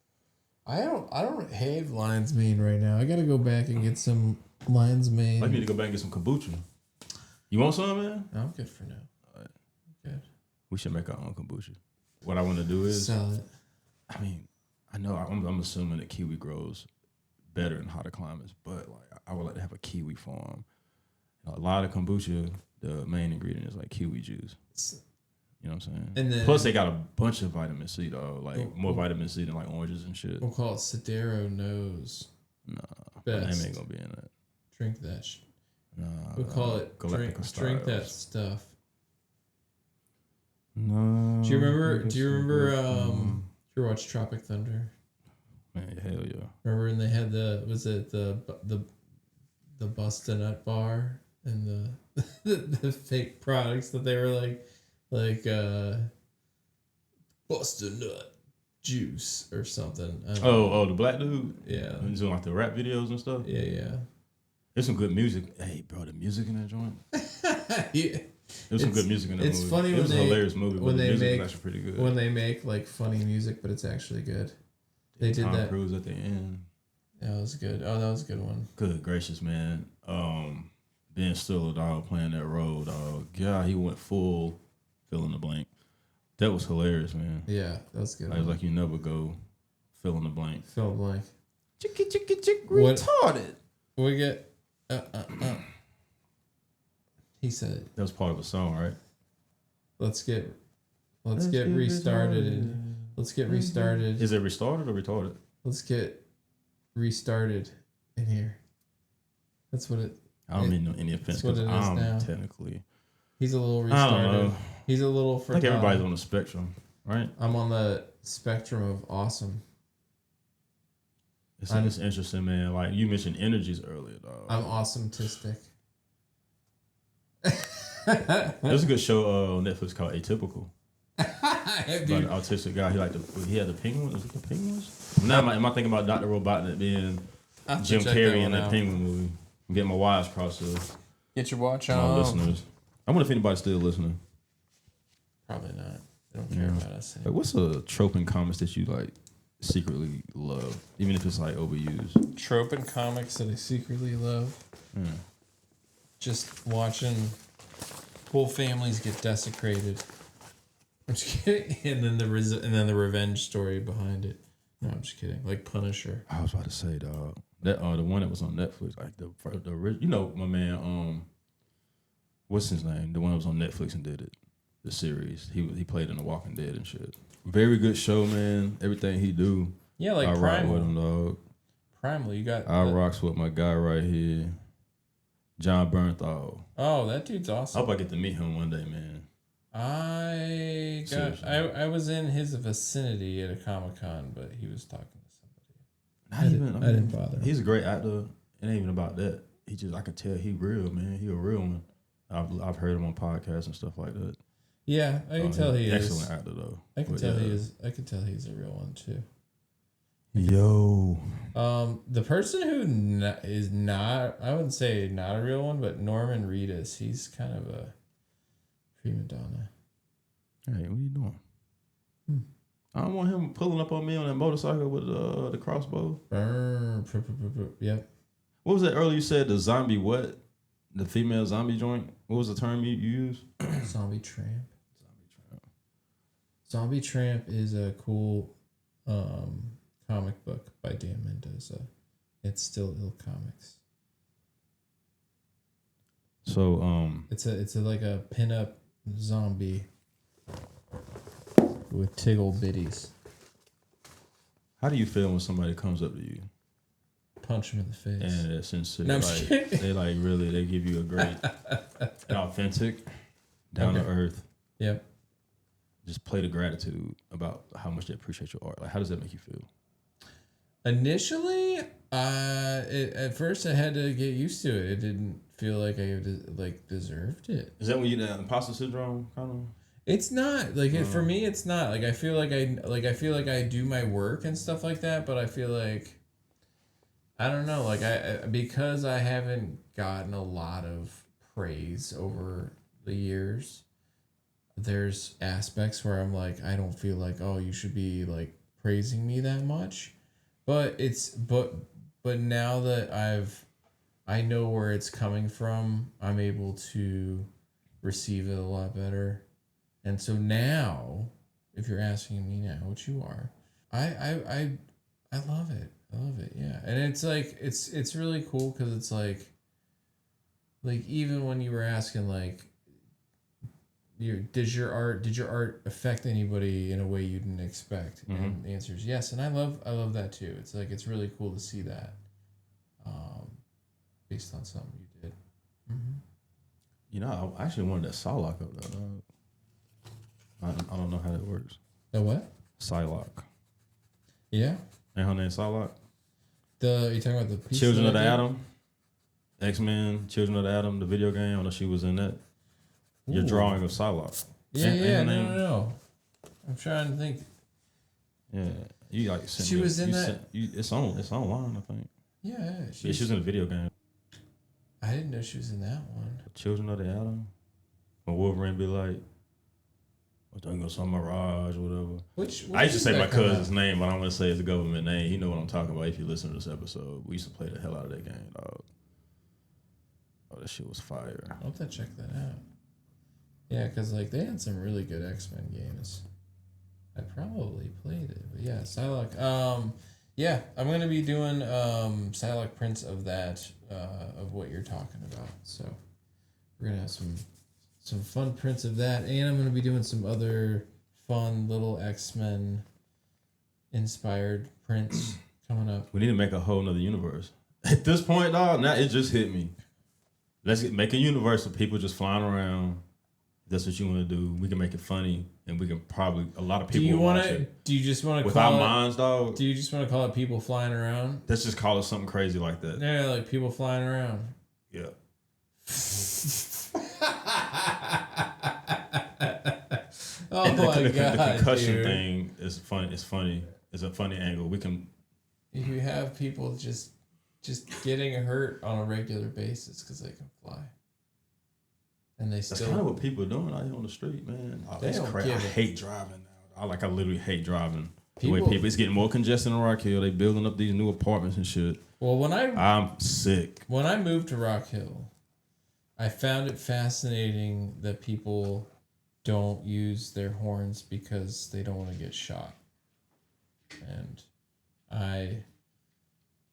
S2: I don't have lion's mane right now. I gotta go back and get some lion's mane.
S1: I need to go back and get some kombucha. You want some, man?
S2: No, I'm good for now. All right. Good.
S1: We should make our own kombucha. What I want to do is
S2: sell it.
S1: I mean, I know I'm assuming that kiwi grows better in hotter climates, but like I would like to have a kiwi farm. A lot of kombucha, the main ingredient is like kiwi juice. You know what I'm saying? And then, plus, they got a bunch of vitamin C, though. Like, more vitamin C than, like, oranges and shit.
S2: We'll call it Sedero Nose.
S1: Nah.
S2: Best.
S1: My name ain't gonna be in that.
S2: Drink that shit.
S1: Nah.
S2: We'll call it drink that stuff.
S1: No.
S2: Do you remember, if you watch Tropic Thunder?
S1: Man, hell yeah.
S2: Remember when they had the bust a nut bar and the fake products that they were like bust a nut juice or something.
S1: The black dude?
S2: Yeah.
S1: He's doing like the rap videos and stuff?
S2: Yeah.
S1: There's some good music. Hey, bro, the music in that joint?
S2: Yeah.
S1: There's some good music in that movie.
S2: It's funny
S1: it was a hilarious movie, but the music was actually pretty good.
S2: When they make like funny music, but it's actually good. They did
S1: Tom
S2: that.
S1: Cruise at the end.
S2: Yeah, that was good. Oh, that was a good one.
S1: Good gracious, man. Ben Stiller, dog, playing that role, dog. Yeah, he went full fill in the blank. That was hilarious, man.
S2: Yeah, that was good.
S1: I was like, you never go fill in the blank.
S2: Fill in the blank.
S1: Chick, retarded.
S2: We get. He said it.
S1: That was part of a song, right?
S2: Let's get restarted. Let's get restarted.
S1: Is it restarted or retarded?
S2: Let's get restarted in here. That's what it.
S1: I don't mean any offense because I'm now. Technically.
S2: He's a little restarted.
S1: I don't know.
S2: He's a little.
S1: I think everybody's on the spectrum, right?
S2: I'm on the spectrum of awesome.
S1: It's interesting, man. Like you mentioned energies earlier, dog.
S2: I'm awesome-tistic.
S1: There's a good show on Netflix called Atypical. About an autistic guy. He had the penguin. Was it the penguins? Now am I thinking about Dr. Robotnik being Jim Carrey in that penguin movie? I'm getting my wires crossed.
S2: Get your watch on.
S1: My listeners. I wonder if anybody's still listening.
S2: Probably not. They don't care about us.
S1: Like, what's a trope in comics that you like secretly love, even if it's like overused?
S2: Trope in comics that I secretly love. Just watching whole families get desecrated. I'm just kidding. And then the revenge story behind it. No, I'm just kidding. Like Punisher.
S1: I was about to say, dog. That the one that was on Netflix, like the my man, what's his name? The one that was on Netflix and did it. the series. He played in The Walking Dead and shit. Very good show, man. Everything he do.
S2: Yeah, like
S1: I rock
S2: Primal.
S1: with him, dog.
S2: Primal, you got.
S1: I rocks with my guy right here, John Bernthal.
S2: Oh, that dude's
S1: I
S2: awesome.
S1: hope I get to meet him one day, man.
S2: I was in his vicinity at a Comic-Con, but he was talking to somebody.
S1: Not even.
S2: I didn't bother.
S1: He's a great actor. It ain't even about that. I could tell he real, man. He a real one. I've heard him on podcasts and stuff like that.
S2: Yeah, I can tell he is.
S1: Excellent actor though.
S2: I can tell he is. I can tell he's a real one too.
S1: Yo.
S2: The person who is not, I wouldn't say not a real one, but Norman Reedus, he's kind of a prima donna.
S1: Hey, what are you doing? I don't want him pulling up on me on that motorcycle with the crossbow.
S2: Yep.
S1: What was that earlier you said? The zombie what? The female zombie joint? What was the term you used?
S2: Zombie Tramp. Zombie Tramp is a cool comic book by Dan Mendoza. It's still Ill Comics.
S1: So
S2: it's like a pinup zombie with tiggle bitties.
S1: how do you feel when somebody comes up to you
S2: Punch him in the face.
S1: and they're sincere?
S2: No, I'm
S1: like,
S2: kidding.
S1: they give you a great, and authentic, down to earth.
S2: Yep.
S1: Just play the gratitude about how much they appreciate your art. Like, how does that make you feel?
S2: Initially, at first I had to get used to it. It didn't feel like I deserved it.
S1: Is that when you get that imposter syndrome kind of?
S2: It's not like it, for me. It's not like I feel like I do my work and stuff like that. But I feel like I don't know. Like because I haven't gotten a lot of praise over the years. There's aspects where I'm like, I don't feel like, oh, you should be like praising me that much. But now that I know where it's coming from, I'm able to receive it a lot better. And so now, if you're asking me now, which you are, I love it. I love it. Yeah. And it's like, it's really cool because it's like even when you were asking like, did your art affect anybody in a way you didn't expect? Mm-hmm. And the answer is yes, and I love that too. It's like it's really cool to see that, based on something you did. Mm-hmm.
S1: You know, I actually wanted that Psylocke up there. I don't know how that works.
S2: The what?
S1: Psylocke.
S2: Yeah.
S1: Ain't her name Psylocke?
S2: You talking about the piece
S1: Children of the Atom? X-Men, Children of the Atom, the video game. I know she was in that.
S2: Ooh.
S1: Your drawing of Psylocke.
S2: Yeah, no. I'm trying to think.
S1: Yeah, you like sent
S2: she
S1: me,
S2: was in that.
S1: It's online, I think.
S2: Yeah,
S1: she was in a video game.
S2: I didn't know she was in that one.
S1: Children of the Atom. When Wolverine be like, I think it's some Mirage or whatever. I used to say my cousin's name, but I don't want to say it's a government name. He know what I'm talking about if you listen to this episode. We used to play the hell out of that game, dog. Oh, that shit was fire.
S2: I'll have to check that out. Yeah, because like they had some really good X-Men games. I probably played it, but yeah, Psylocke. Yeah, I'm gonna be doing Psylocke prints of that, of what you're talking about. So we're gonna have some fun prints of that, and I'm gonna be doing some other fun little X-Men inspired prints coming up.
S1: We need to make a whole nother universe. At this point, dog, now it just hit me. Let's make a universe of people just flying around. That's what you want to do. We can make it funny, and we can probably a lot of people will watch it.
S2: Do you just want to
S1: with our minds, dog?
S2: Do you just want to call it people flying around?
S1: Let's just call it something crazy like that.
S2: Yeah, like people flying around.
S1: Yeah.
S2: Oh my god!
S1: The concussion
S2: dude.
S1: thing is funny. It's funny. It's a funny angle. We can.
S2: If you have people just getting hurt on a regular basis because they can fly. And that's
S1: kind of what people are doing out here on the street, man. Oh, that's crazy. I hate driving now. I literally hate driving. The way it's getting more congested in Rock Hill. They building up these new apartments and shit.
S2: Well,
S1: I'm sick.
S2: When I moved to Rock Hill, I found it fascinating that people don't use their horns because they don't want to get shot. And I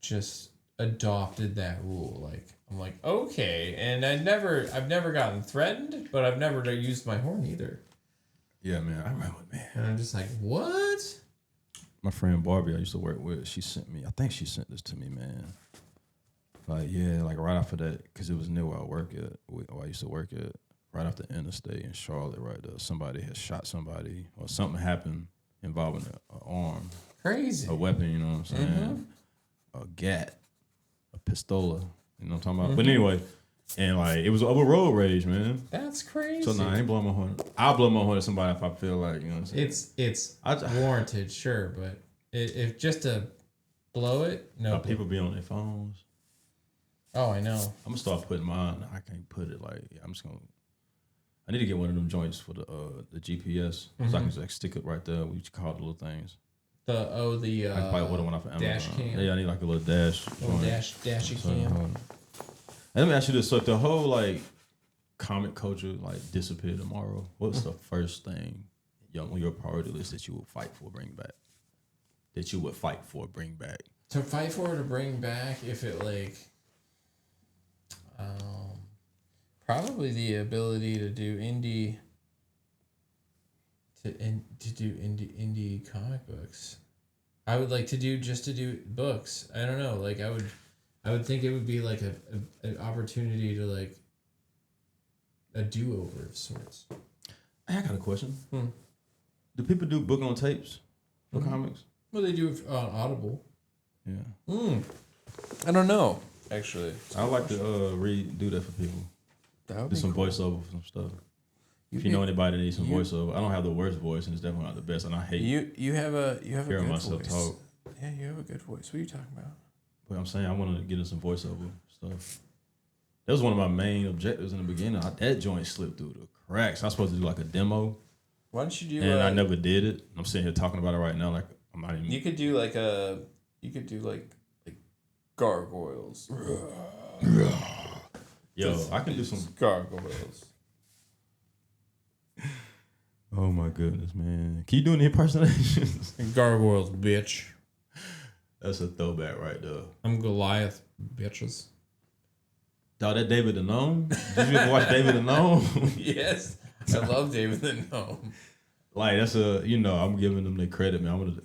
S2: just adopted that rule. Like I'm like, okay, and I've never gotten threatened, but I've never used my horn either.
S1: Yeah, man. I remember, man.
S2: And I'm just like, what?
S1: My friend Barbie, I used to work with, she sent me, I think she sent this to me, man. Like, yeah, like right after that, because it was near where I used to work at, right off the interstate in Charlotte, right there. Somebody had shot somebody, or something happened involving an arm.
S2: Crazy.
S1: A weapon, you know what I'm saying? A gat, a pistola, you know what I'm talking about? But anyway, and like, it was over road rage, man.
S2: That's crazy.
S1: So, nah, I ain't blowing my horn. I'll blow my horn at somebody if I feel like, you know what I'm saying?
S2: It's warranted, sure, but if just to blow it, no.
S1: People be on their phones.
S2: Oh, I know.
S1: I'm gonna start putting mine. I can't put it like I'm just gonna. I need to get one of them joints for the GPS, so I can just like stick it right there. We call it the little things.
S2: I
S1: can buy one off of Amazon.
S2: dash cam.
S1: Yeah, I need like a little dash.
S2: Dashy cam.
S1: And let me ask you this: so if the whole like comic culture like disappeared tomorrow, what's the first thing on your priority list that you would fight for, bring back? That you would fight for, bring back?
S2: To fight for, to bring back, if it like. Probably the ability to do indie comic books. I would like to do books. I don't know. Like I would think it would be like an opportunity to like a do-over of sorts.
S1: I got a question. Do people do book on tapes for comics?
S2: Well, they do it on Audible.
S1: Yeah.
S2: I don't know. Actually,
S1: I like to do that for people. Do some voiceover for some stuff. If you know anybody that needs some voiceover, I don't have the worst voice, and it's definitely not the best. And I hate
S2: you have a good
S1: myself
S2: voice.
S1: Talk.
S2: Yeah, you have a good voice. What are you talking about?
S1: But I'm saying I want to get in some voiceover stuff. That was one of my main objectives in the beginning. That joint slipped through the cracks. I was supposed to do like a demo.
S2: Why don't you do?
S1: And I never did it. I'm sitting here talking about it right now. Like I'm not even.
S2: You could do like gargoyles.
S1: Yo, I can do some
S2: gargoyles.
S1: Oh my goodness, man! Can you do any impersonations?
S2: Gargoyles, bitch.
S1: That's a throwback right there.
S2: I'm Goliath, bitches.
S1: Dog, that David the Gnome? Did you ever watch David the Gnome?
S2: Yes, I love David the Gnome.
S1: Like that's I'm giving them the credit, man. I'm gonna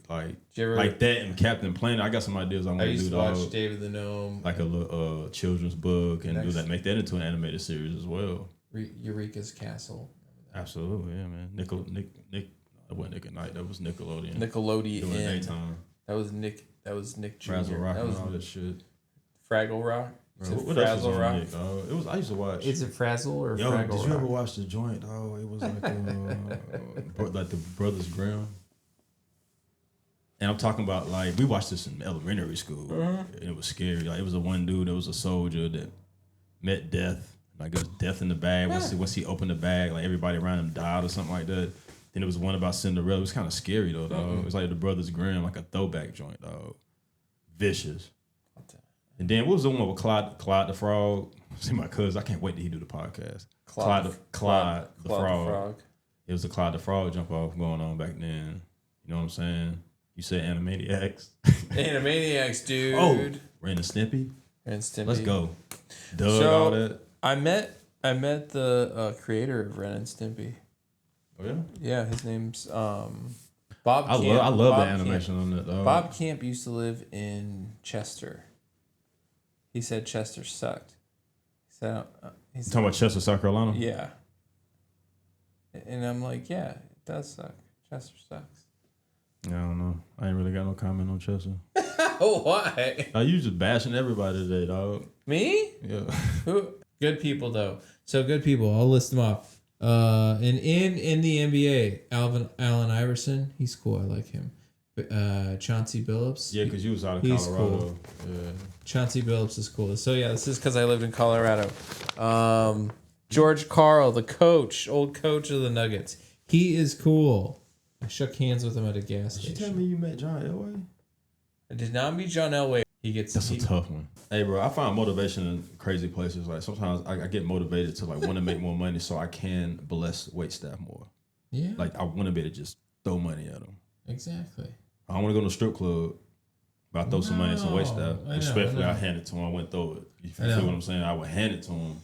S1: like that and Captain Planet. I got some ideas I want to do.
S2: I used to watch David the Gnome,
S1: like a little children's book, and do that, make that into an animated series as well.
S2: Eureka's Castle.
S1: Absolutely, yeah, man. Nick. That wasn't Nick at Night. That was Nickelodeon.
S2: Nickelodeon.
S1: Daytime.
S2: That was Nick Jr.
S1: Frazzle Rock
S2: that was
S1: and all that shit.
S2: Fraggle Rock.
S1: What else was on Nick, dog? It was. I used to watch.
S2: Is it Frazzle or
S1: Yo,
S2: Fraggle
S1: did
S2: Rock?
S1: you ever watch the joint? Oh, it was like like the Brothers Grimm. And I'm talking about like we watched this in elementary school, and it was scary. Like it was a one dude that was a soldier that met death. Like it was death in the bag. Once he opened the bag, like everybody around him died or something like that. Then it was one about Cinderella. It was kind of scary though, dog. It was like the Brothers Grimm, like a throwback joint, dog. Vicious. And then what was the one with Clyde the Frog? See my cousin. I can't wait till he do the podcast. Clyde the Frog. It was the Clyde the Frog jump off going on back then. You know what I'm saying? You said Animaniacs.
S2: Animaniacs, dude.
S1: Oh, Ren and Stimpy. Let's go. Doug, all that.
S2: I met the creator of Ren and Stimpy.
S1: Oh yeah.
S2: Yeah, his name's Bob.
S1: I
S2: Camp.
S1: love the animation on that. Dog.
S2: Bob Camp used to live in Chester. He said Chester sucked. He said,
S1: he's talking about Chester, South Carolina?
S2: Yeah. And I'm like, yeah, it does suck. Chester sucks.
S1: Yeah, I don't know. I ain't really got no comment on Chester.
S2: Why?
S1: You just bashing everybody today, dog.
S2: Me?
S1: Yeah.
S2: Who? Good people, though. So good people. I'll list them off. And in the NBA, Allen Iverson, he's cool. I like him. Chauncey Billups.
S1: Yeah, because you was out of Colorado. Cool. Yeah.
S2: Chauncey Billups is cool. So yeah, this is because I lived in Colorado. George Karl, the coach, old coach of the Nuggets. He is cool. I shook hands with him at a gas station.
S1: Did you tell me you met John Elway?
S2: I did not meet John Elway.
S1: That's a tough one. Hey, bro, I find motivation in crazy places. Like sometimes I get motivated to like want to make more money so I can bless wait staff more.
S2: Yeah.
S1: Like I want to be able to just throw money at them.
S2: Exactly.
S1: I don't want to go to a strip club, but I throw some money at some wait staff. Respectfully, I hand it to him. I wouldn't throw it. You feel what I'm saying? I would hand it to him.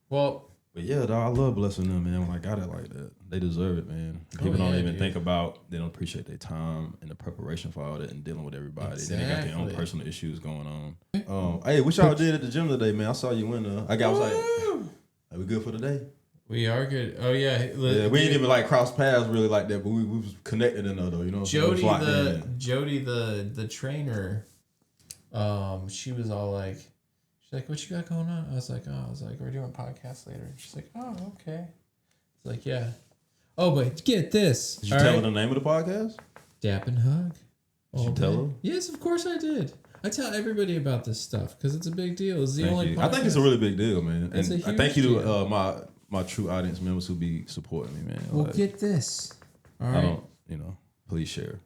S2: Well,
S1: But yeah, dog, I love blessing them, man. When I got it like that, they deserve it, man. People don't even think about, they don't appreciate their time and the prepreration for all that and dealing with everybody. Exactly. Then they got their own personal issues going on. Hey, what y'all did at the gym today, man? I saw you in there. I was like, are we good for today?
S2: We are good. Oh yeah,
S1: yeah. We ain't even like cross paths really like that, but we was connected in there though. You know,
S2: Jody the trainer. She was all like, she's like, what you got going on? I was like, we're doing a podcast later. She's like, oh, okay. It's like, yeah. Oh, but get this.
S1: Did you tell her the name of the podcast?
S2: Dap and Hug.
S1: Did you tell her?
S2: Yes, of course I did. I tell everybody about this stuff because it's a big deal. It's the only podcast.
S1: I think it's a really big deal, man. And I thank you to my true audience members who be supporting me, man.
S2: Well, get this. All right.
S1: Please share.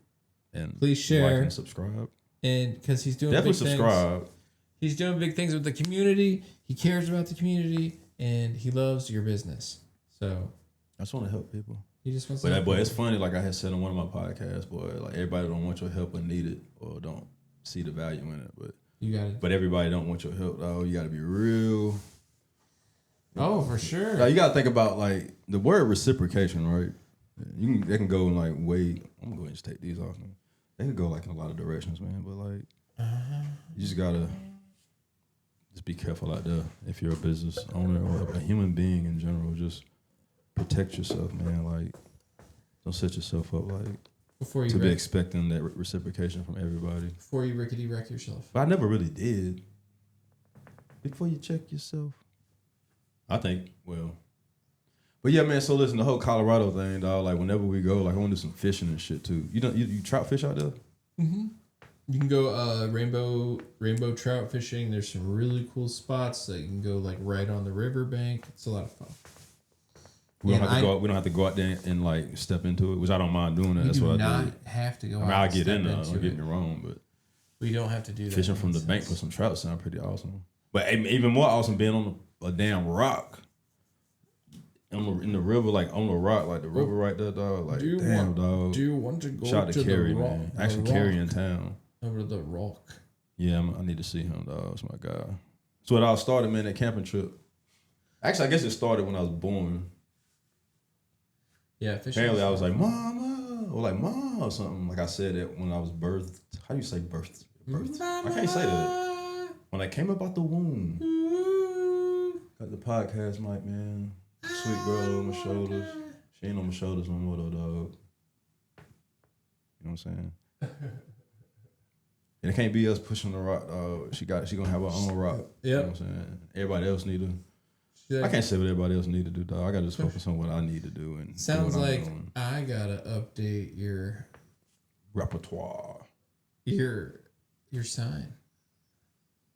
S1: And
S2: please share.
S1: Like and subscribe.
S2: And because he's doing
S1: definitely
S2: big
S1: subscribe.
S2: Things. He's doing big things with the community. He cares about the community, and he loves your business. So
S1: I just want to help people.
S2: He just wants.
S1: But it's funny. Like I had said on one of my podcasts, boy. Like everybody don't want your help or need it, or don't see the value in it. But
S2: you got it.
S1: But everybody don't want your help. Oh, you got to be real.
S2: Oh, for sure.
S1: Now, you got to think about like the word reciprocation, right? They can go in like way. I'm going to just take these off. Man. They can go like in a lot of directions, man. But like, you just gotta just be careful out there. If you're a business owner or a human being in general, just protect yourself, man. Like, don't set yourself up like be expecting that reciprocation from everybody.
S2: Before you rickety wreck yourself.
S1: But I never really did. Before you check yourself. I think, but yeah, man. So listen, the whole Colorado thing, dog. Like whenever we go, like I want to do some fishing and shit too. You trout fish out there?
S2: Mm-hmm. You can go rainbow trout fishing. There's some really cool spots that you can go like right on the riverbank. It's a lot of fun.
S1: We don't have to go out there and like step into it, which I don't mind doing that. That's what I do.
S2: Not have to go.
S1: I'll get in there. Don't get me wrong, but
S2: we don't have to do that.
S1: Fishing from the bank for some trout sound pretty awesome. But even more awesome being on a damn rock in the river, like on the rock, like the river right there, dog. Like damn, dog.
S2: Do you want to go
S1: Shout out to Kerry, man? Actually, Kerry in town.
S2: Over the rock.
S1: Yeah, I need to see him, dog. That's my guy. So it all started, man, that camping trip. Actually, I guess it started when I was born.
S2: Yeah,
S1: apparently I was like, Mama, or like Mom or something. Like I said that when I was birthed. How do you say birthed? I can't say that. When I came up out the womb. Got the podcast mic, man. Sweet girl on my shoulders. She ain't on my shoulders no more though, dog. You know what I'm saying? And it can't be us pushing the rock, dog. She gonna have her own rock.
S2: Yep.
S1: You know what I'm saying? Everybody else need to. Yeah. I can't say what everybody else need to do, dog. I gotta just focus on what I need to do. And
S2: sounds like I gotta update your
S1: repertoire.
S2: Your sign.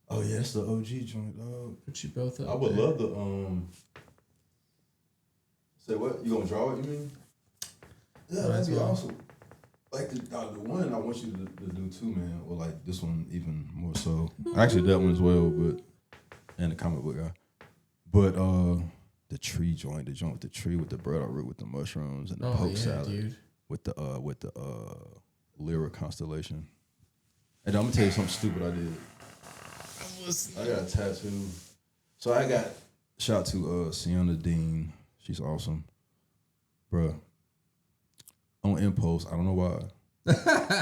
S1: Oh yeah, it's the OG joint, dog.
S2: Put you both up.
S1: I would love to say what? You gonna draw it, you mean? Yeah, that'd be awesome. Like the one I want you to do too, man, or like this one even more so. Actually, that one as well, but and the comic book guy. But the tree joint, the joint with the tree with the burdock root with the mushrooms and the poke salad, dude. with the Lyra constellation. And I'm gonna tell you something stupid I did. I got a tattoo. So I got shout out to Sienna Dean. She's awesome, bruh. On impulse, I don't know why.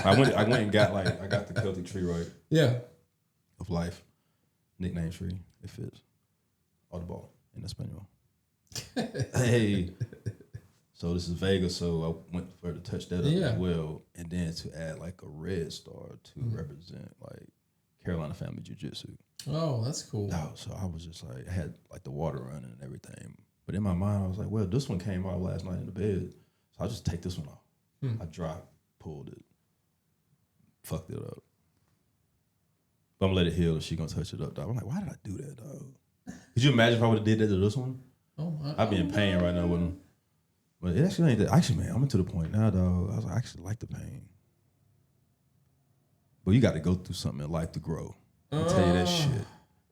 S1: I went and got I got the Celtic tree right.
S2: Yeah.
S1: Of life, nickname tree. It fits. Audible in Espanol. Hey. So this is Vega, so I went for her to touch that up as well, and then to add like a red star to represent like Carolina Family Jiu-Jitsu.
S2: Oh, that's cool.
S1: No, so I was just like, I had like the water running and everything, but in my mind I was like, well, this one came out last night in the bed, so I'll just take this one off. I dropped, pulled it, fucked it up. But I'm gonna let it heal, and she gonna touch it up, dog. I'm like, why did I do that, dog? Could you imagine if I would have did that to this one?
S2: Oh my!
S1: I'd be in pain right now with him. But it actually ain't that. Actually, man, I'm to the point now, dog. I actually like the pain. But you got to go through something in life to grow. I'll tell you that shit.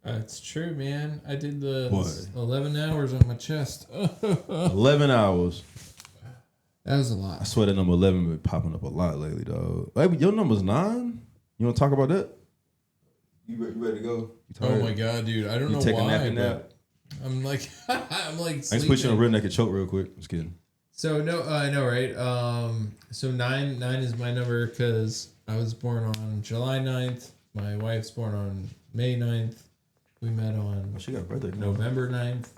S2: That's true, man. I did the 11 hours on my chest.
S1: 11 hours.
S2: That was a lot.
S1: I swear that number 11 been popping up a lot lately, dog. Hey, your number's 9? You want to talk about that? You ready to go?
S2: Oh my God, dude. I don't know why. I'm like I'm like.
S1: Thanks for pushing a real naked choke real quick. Just kidding.
S2: So no, I know, right? So nine is my number because I was born on July 9th. My wife's born on May 9th. We met on
S1: She got a birthday.
S2: November 9th.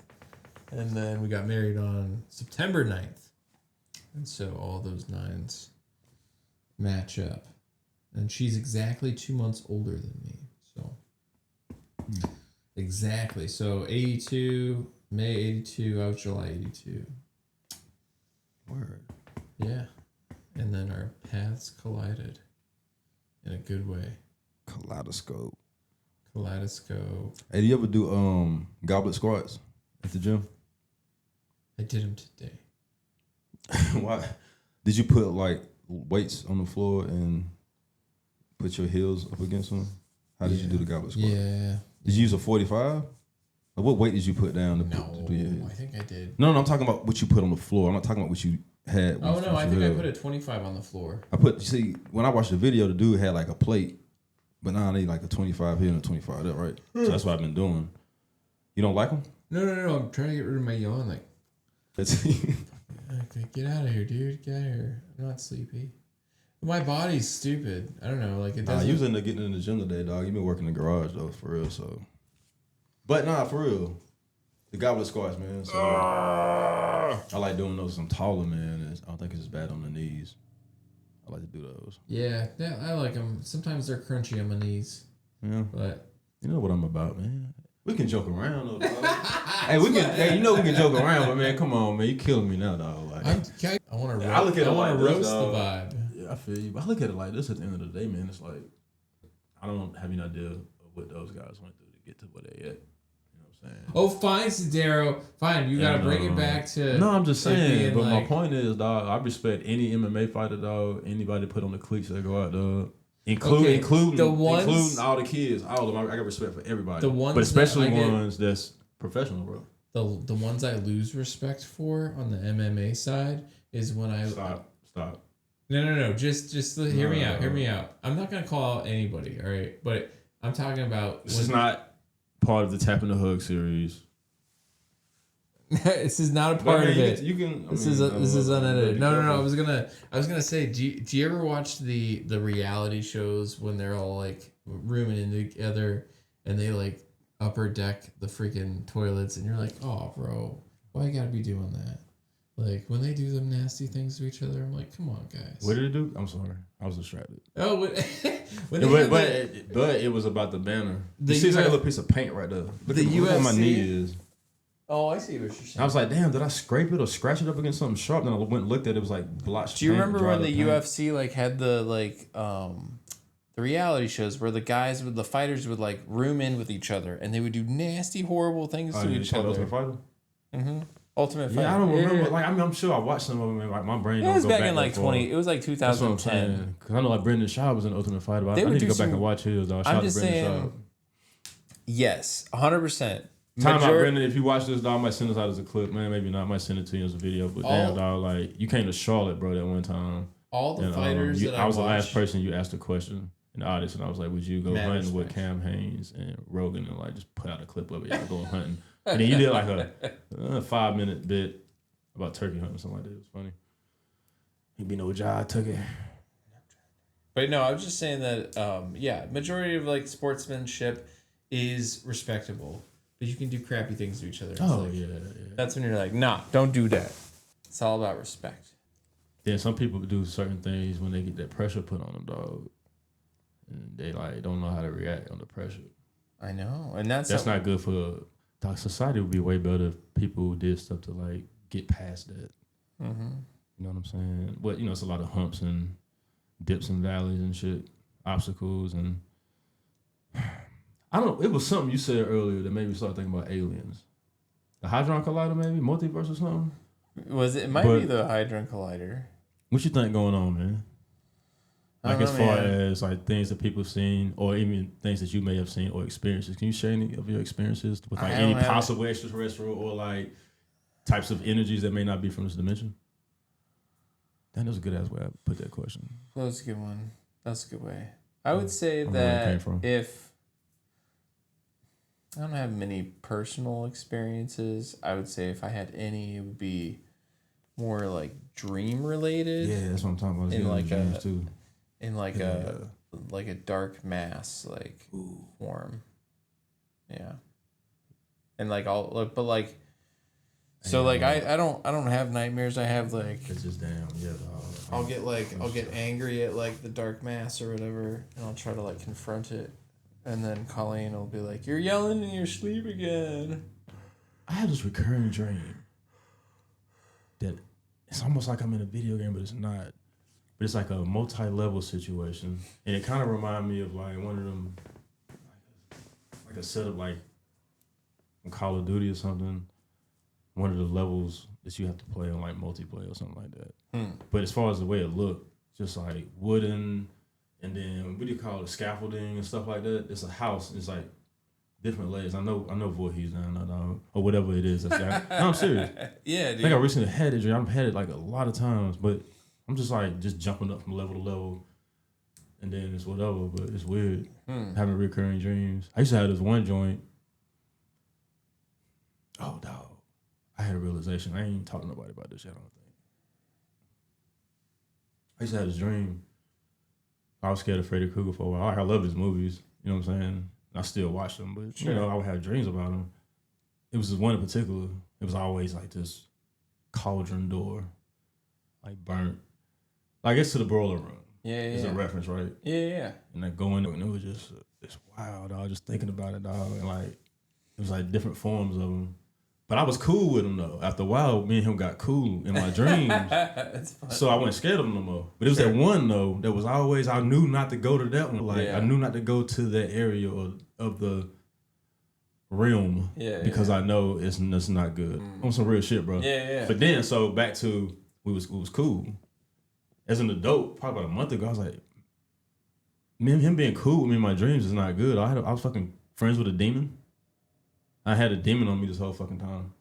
S2: And then we got married on September 9th. And so all those nines match up. And she's exactly 2 months older than me. So exactly. So 82, May 82, I was July 82.
S1: Word.
S2: Yeah. And then our paths collided in a good way.
S1: Kaleidoscope.
S2: Kaleidoscope.
S1: Hey, do you ever do goblet squats at the gym?
S2: I did them today.
S1: Why? Did you put like weights on the floor and put your heels up against them? How did you do the goblet squat?
S2: Yeah.
S1: Did you use a 45? Like, what weight did you put down to do your head?
S2: I think I did.
S1: No, I'm talking about what you put on the floor. I'm not talking about what you had.
S2: Oh, no, I think I put a 25 on the floor.
S1: When I watched the video, the dude had like a plate, but now I need like a 25 here and a 25 there, right? So that's what I've been doing. You don't like them?
S2: No. I'm trying to get rid of my yawn. Like, okay, get out of here, dude. Get out of here. I'm not sleepy. My body's stupid. I don't know. Like, it doesn't.
S1: You was getting in the gym today, dog. You been working in the garage, though, for real, so. But nah, for real. The goblet squats, man. So I like doing those. I'm taller, man. I don't think it's as bad on the knees. I like to do those.
S2: Yeah, I like them. Sometimes they're crunchy on my knees.
S1: Yeah.
S2: But
S1: you know what I'm about, man. We can joke around, though, dog. We can joke around, but man, come on, man. You killing me now, dog. Like,
S2: I want to
S1: I look at it like
S2: roast
S1: this,
S2: the
S1: dog.
S2: vibe.
S1: Yeah, I feel you. But I look at it like this at the end of the day, man. It's like, I don't have any idea of what those guys went through to get to where they at.
S2: Oh, fine, Sidero. Fine, you gotta bring it back to.
S1: No, I'm just saying. But
S2: like,
S1: my point is, dog, I respect any MMA fighter, dog. Anybody put on the cleats that go out, dog. Including all the kids, all of them. I got respect for everybody. But especially ones that's professional, bro.
S2: The ones I lose respect for on the MMA side is when I
S1: stop.
S2: No. Just hear me out. Hear me out. I'm not gonna call out anybody. All right, but I'm talking about.
S1: This is not part of the Tap and the Hug series.
S2: This is not a part of it. This is unedited. No. I was gonna say, do you ever watch the reality shows when they're all like rooming in together and they like upper deck the freaking toilets and you're like, oh bro, why you gotta be doing that? Like when they do them nasty things to each other, I'm like, come on guys.
S1: What did it do? I'm sorry, I was distracted.
S2: Oh,
S1: but it was about the banner. You see, it's like a little piece of paint right there. Look at where my knee is.
S2: Oh, I see what you're saying.
S1: I was like, damn, did I scrape it or scratch it up against something sharp? Then I went and looked at it. It was like blotched.
S2: Do you remember when the UFC like had the the reality shows where the fighters would like room in with each other and they would do nasty, horrible things to each other?
S1: Ultimate Fighter?
S2: Mm-hmm. Ultimate Fighter.
S1: Yeah, I don't remember. Like, I'm sure I watched some of them. And, like, my brain.
S2: It was back in like 20. It was like 2010.
S1: Because I know like Brendan Schaub was in Ultimate Fighter. But I need to go back and watch his.
S2: I'm just saying. Yes, 100%.
S1: Time out, Brendan. If you watch this, dog, I might send this out as a clip, man. Maybe not. I might send it to you as a video. But damn, dog, like you came to Charlotte, bro, that one time.
S2: All the fighters
S1: I was the last person you asked a question in the audience, and I was like, "Would you go hunting with Cam Haynes and Rogan and like just put out a clip of it, y'all going hunting?" And then you did like a 5-minute bit about turkey hunting or something like that. It was funny. He'd be no job, took it.
S2: But no, I was just saying that majority of like sportsmanship is respectable. But you can do crappy things to each other. Yeah. That's when you're like, nah, don't do that. It's all about respect.
S1: Yeah, some people do certain things when they get that pressure put on them, dog. And they like don't know how to react under pressure.
S2: I know. And that's
S1: not good for dog. Society would be way better if people did stuff to like get past that.
S2: Mm-hmm.
S1: You know what I'm saying? But you know, it's a lot of humps and dips and valleys and shit, obstacles and I don't know. It was something you said earlier that made me start thinking about aliens. The Hadron Collider, maybe? Multiverse or something?
S2: It might be the Hadron Collider.
S1: What you think going on, man? Like as far as like things that people have seen or even things that you may have seen or experiences. Can you share any of your experiences with like any possible extraterrestrial or like types of energies that may not be from this dimension? That was a good ass way I put that question.
S2: That was a good one. That's a good way. I would say that if I don't have many personal experiences. I would say if I had any, it would be more like dream related.
S1: Yeah, that's what I'm talking about.
S2: In like
S1: dreams too.
S2: In like a dark mass form. Yeah. And like but like so like I don't have nightmares. I have like
S1: it's just damn
S2: I'll get angry at like the dark mass or whatever, and I'll try to like confront it, and then Colleen will be like, "You're yelling in your sleep again."
S1: I have this recurring dream that it's almost like I'm in a video game, but it's not. But it's like a multi-level situation, and it kind of reminds me of like one of them, like a setup like in Call of Duty or something. One of the levels that you have to play on like multiplayer or something like that. But as far as the way it looked, just like wooden, and then what do you call it, scaffolding and stuff like that. It's a house. It's like different layers. I know Voorhees now, or whatever it is. No, I'm serious.
S2: Yeah, dude.
S1: I think I recently had it. I've had it like a lot of times, but I'm just like jumping up from level to level, and then it's whatever. But it's weird having recurring dreams. I used to have this one joint. Oh, dog. I had a realization. I ain't even talking to nobody about this shit, I don't think. I used to have this dream. I was scared of Freddy Krueger for a while. I love his movies. You know what I'm saying? I still watch them, but you know, I would have dreams about them. It was this one in particular. It was always like this cauldron door, like burnt. Like it's to the broiler room.
S2: Yeah.
S1: It's a reference, right?
S2: Yeah.
S1: And like going, and it was just it's wild, dog. Just thinking about it, dog. And like it was like different forms of them. But I was cool with him though. After a while, me and him got cool in my dreams. So I wasn't scared of him no more. But it was that one though that was always, I knew not to go to that one. Like I knew not to go to that area of the realm because I know it's not good. On some real shit, bro.
S2: Yeah.
S1: But then so back to it was cool. As an adult, probably about a month ago, I was like, him being cool with me in my dreams is not good. I was fucking friends with a demon. I had a demon on me this whole fucking time.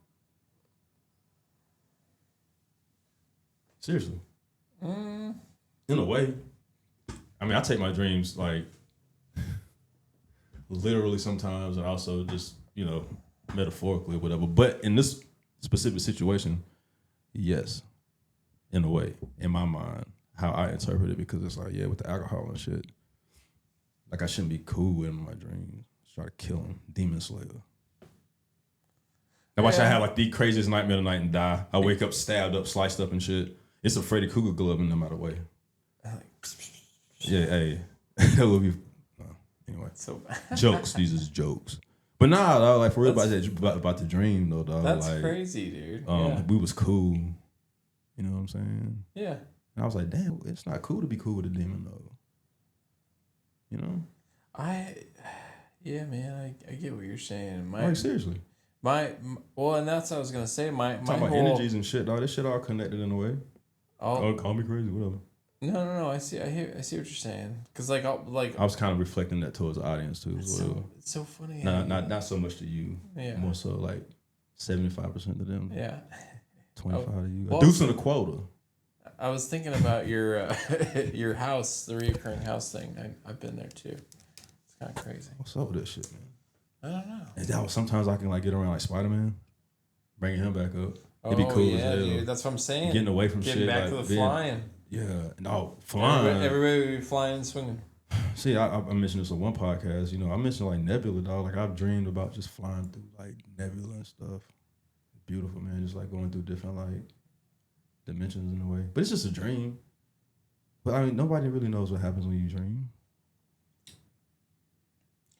S1: Seriously. In a way. I mean, I take my dreams like literally sometimes, and also just, you know, metaphorically or whatever. But in this specific situation, yes, in a way, in my mind, how I interpret it, because it's like, with the alcohol and shit, like I shouldn't be cool with him in my dreams. Try to kill him, demon slayer. I watch I have like the craziest nightmare tonight and die. I wake up stabbed up, sliced up and shit. It's a Freddy Krueger glove no matter way. Yeah, hey. That would be anyway. So jokes. These is jokes. But nah, dog, like for real about the dream though, dog.
S2: That's
S1: like,
S2: crazy, dude.
S1: We was cool. You know what I'm saying?
S2: Yeah.
S1: And I was like, damn, it's not cool to be cool with a demon though. You know?
S2: Man, I get what you're saying.
S1: Like seriously.
S2: And that's what I was gonna say. My
S1: talking about energies and shit, dog. This shit all connected in a way. Oh, call me crazy, whatever.
S2: No. I see what you're saying. Cause I
S1: was kind of reflecting that towards the audience too as well.
S2: It's so funny.
S1: Not so much to you.
S2: Yeah.
S1: More so like 75% of them.
S2: Yeah.
S1: 25 to you. A deuce and a quota.
S2: I was thinking about your your house, the reoccurring house thing. I've been there too. It's kind of crazy.
S1: What's up with this shit, man?
S2: I don't know.
S1: And that was, sometimes I can like get around like Spider-Man, bringing him back up. It'd be cool as hell.
S2: Dude, that's what I'm saying.
S1: Getting away from
S2: Getting
S1: shit.
S2: Back
S1: like
S2: to the flying.
S1: Yeah. No, flying.
S2: Everybody would be flying and swinging.
S1: See, I mentioned this on one podcast. You know, I mentioned like nebula, dog. Like I've dreamed about just flying through like nebula and stuff. Beautiful, man. Just like going through different like dimensions in a way. But it's just a dream. But I mean, nobody really knows what happens when you dream.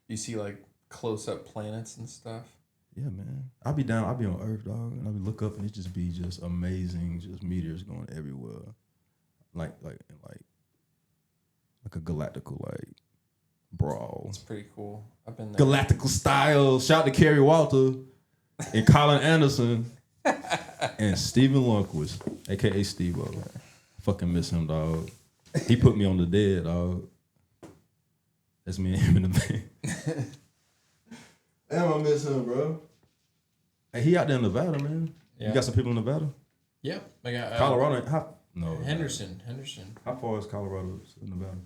S2: You see like close-up planets and stuff.
S1: Yeah, man. I'll be on Earth, dog, and I'll look up and it just be just amazing, just meteors going everywhere, like a galactical like brawl.
S2: It's pretty cool. I've been there.
S1: Galactical style. Shout to Kerry Walter and Colin Anderson and Stephen Lundquist, aka Steve-O. Fucking miss him, dog. He put me on the dead, dog. That's me and him in the band. Damn, I miss him, bro. Hey, he out there in Nevada, man. Yeah. You got some people in Nevada?
S2: Yep. I got
S1: Colorado.
S2: Henderson.
S1: How far is Colorado to Nevada?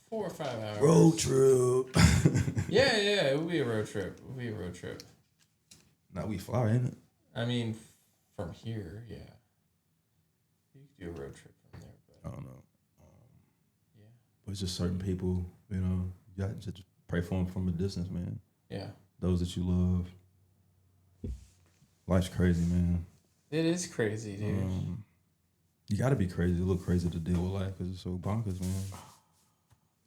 S2: 4 or 5 hours.
S1: Road trip.
S2: Yeah, it would be a road trip.
S1: Now we fly, ain't it?
S2: I mean, from here, yeah. You could do a road trip from there, but
S1: I don't know.
S2: yeah.
S1: But it's just certain people, you know, you got to just pray for them from a distance, man.
S2: Yeah.
S1: Those that you love. Life's crazy, man.
S2: It is crazy, dude.
S1: You got to be crazy, a little crazy to deal with life because it's so bonkers, man.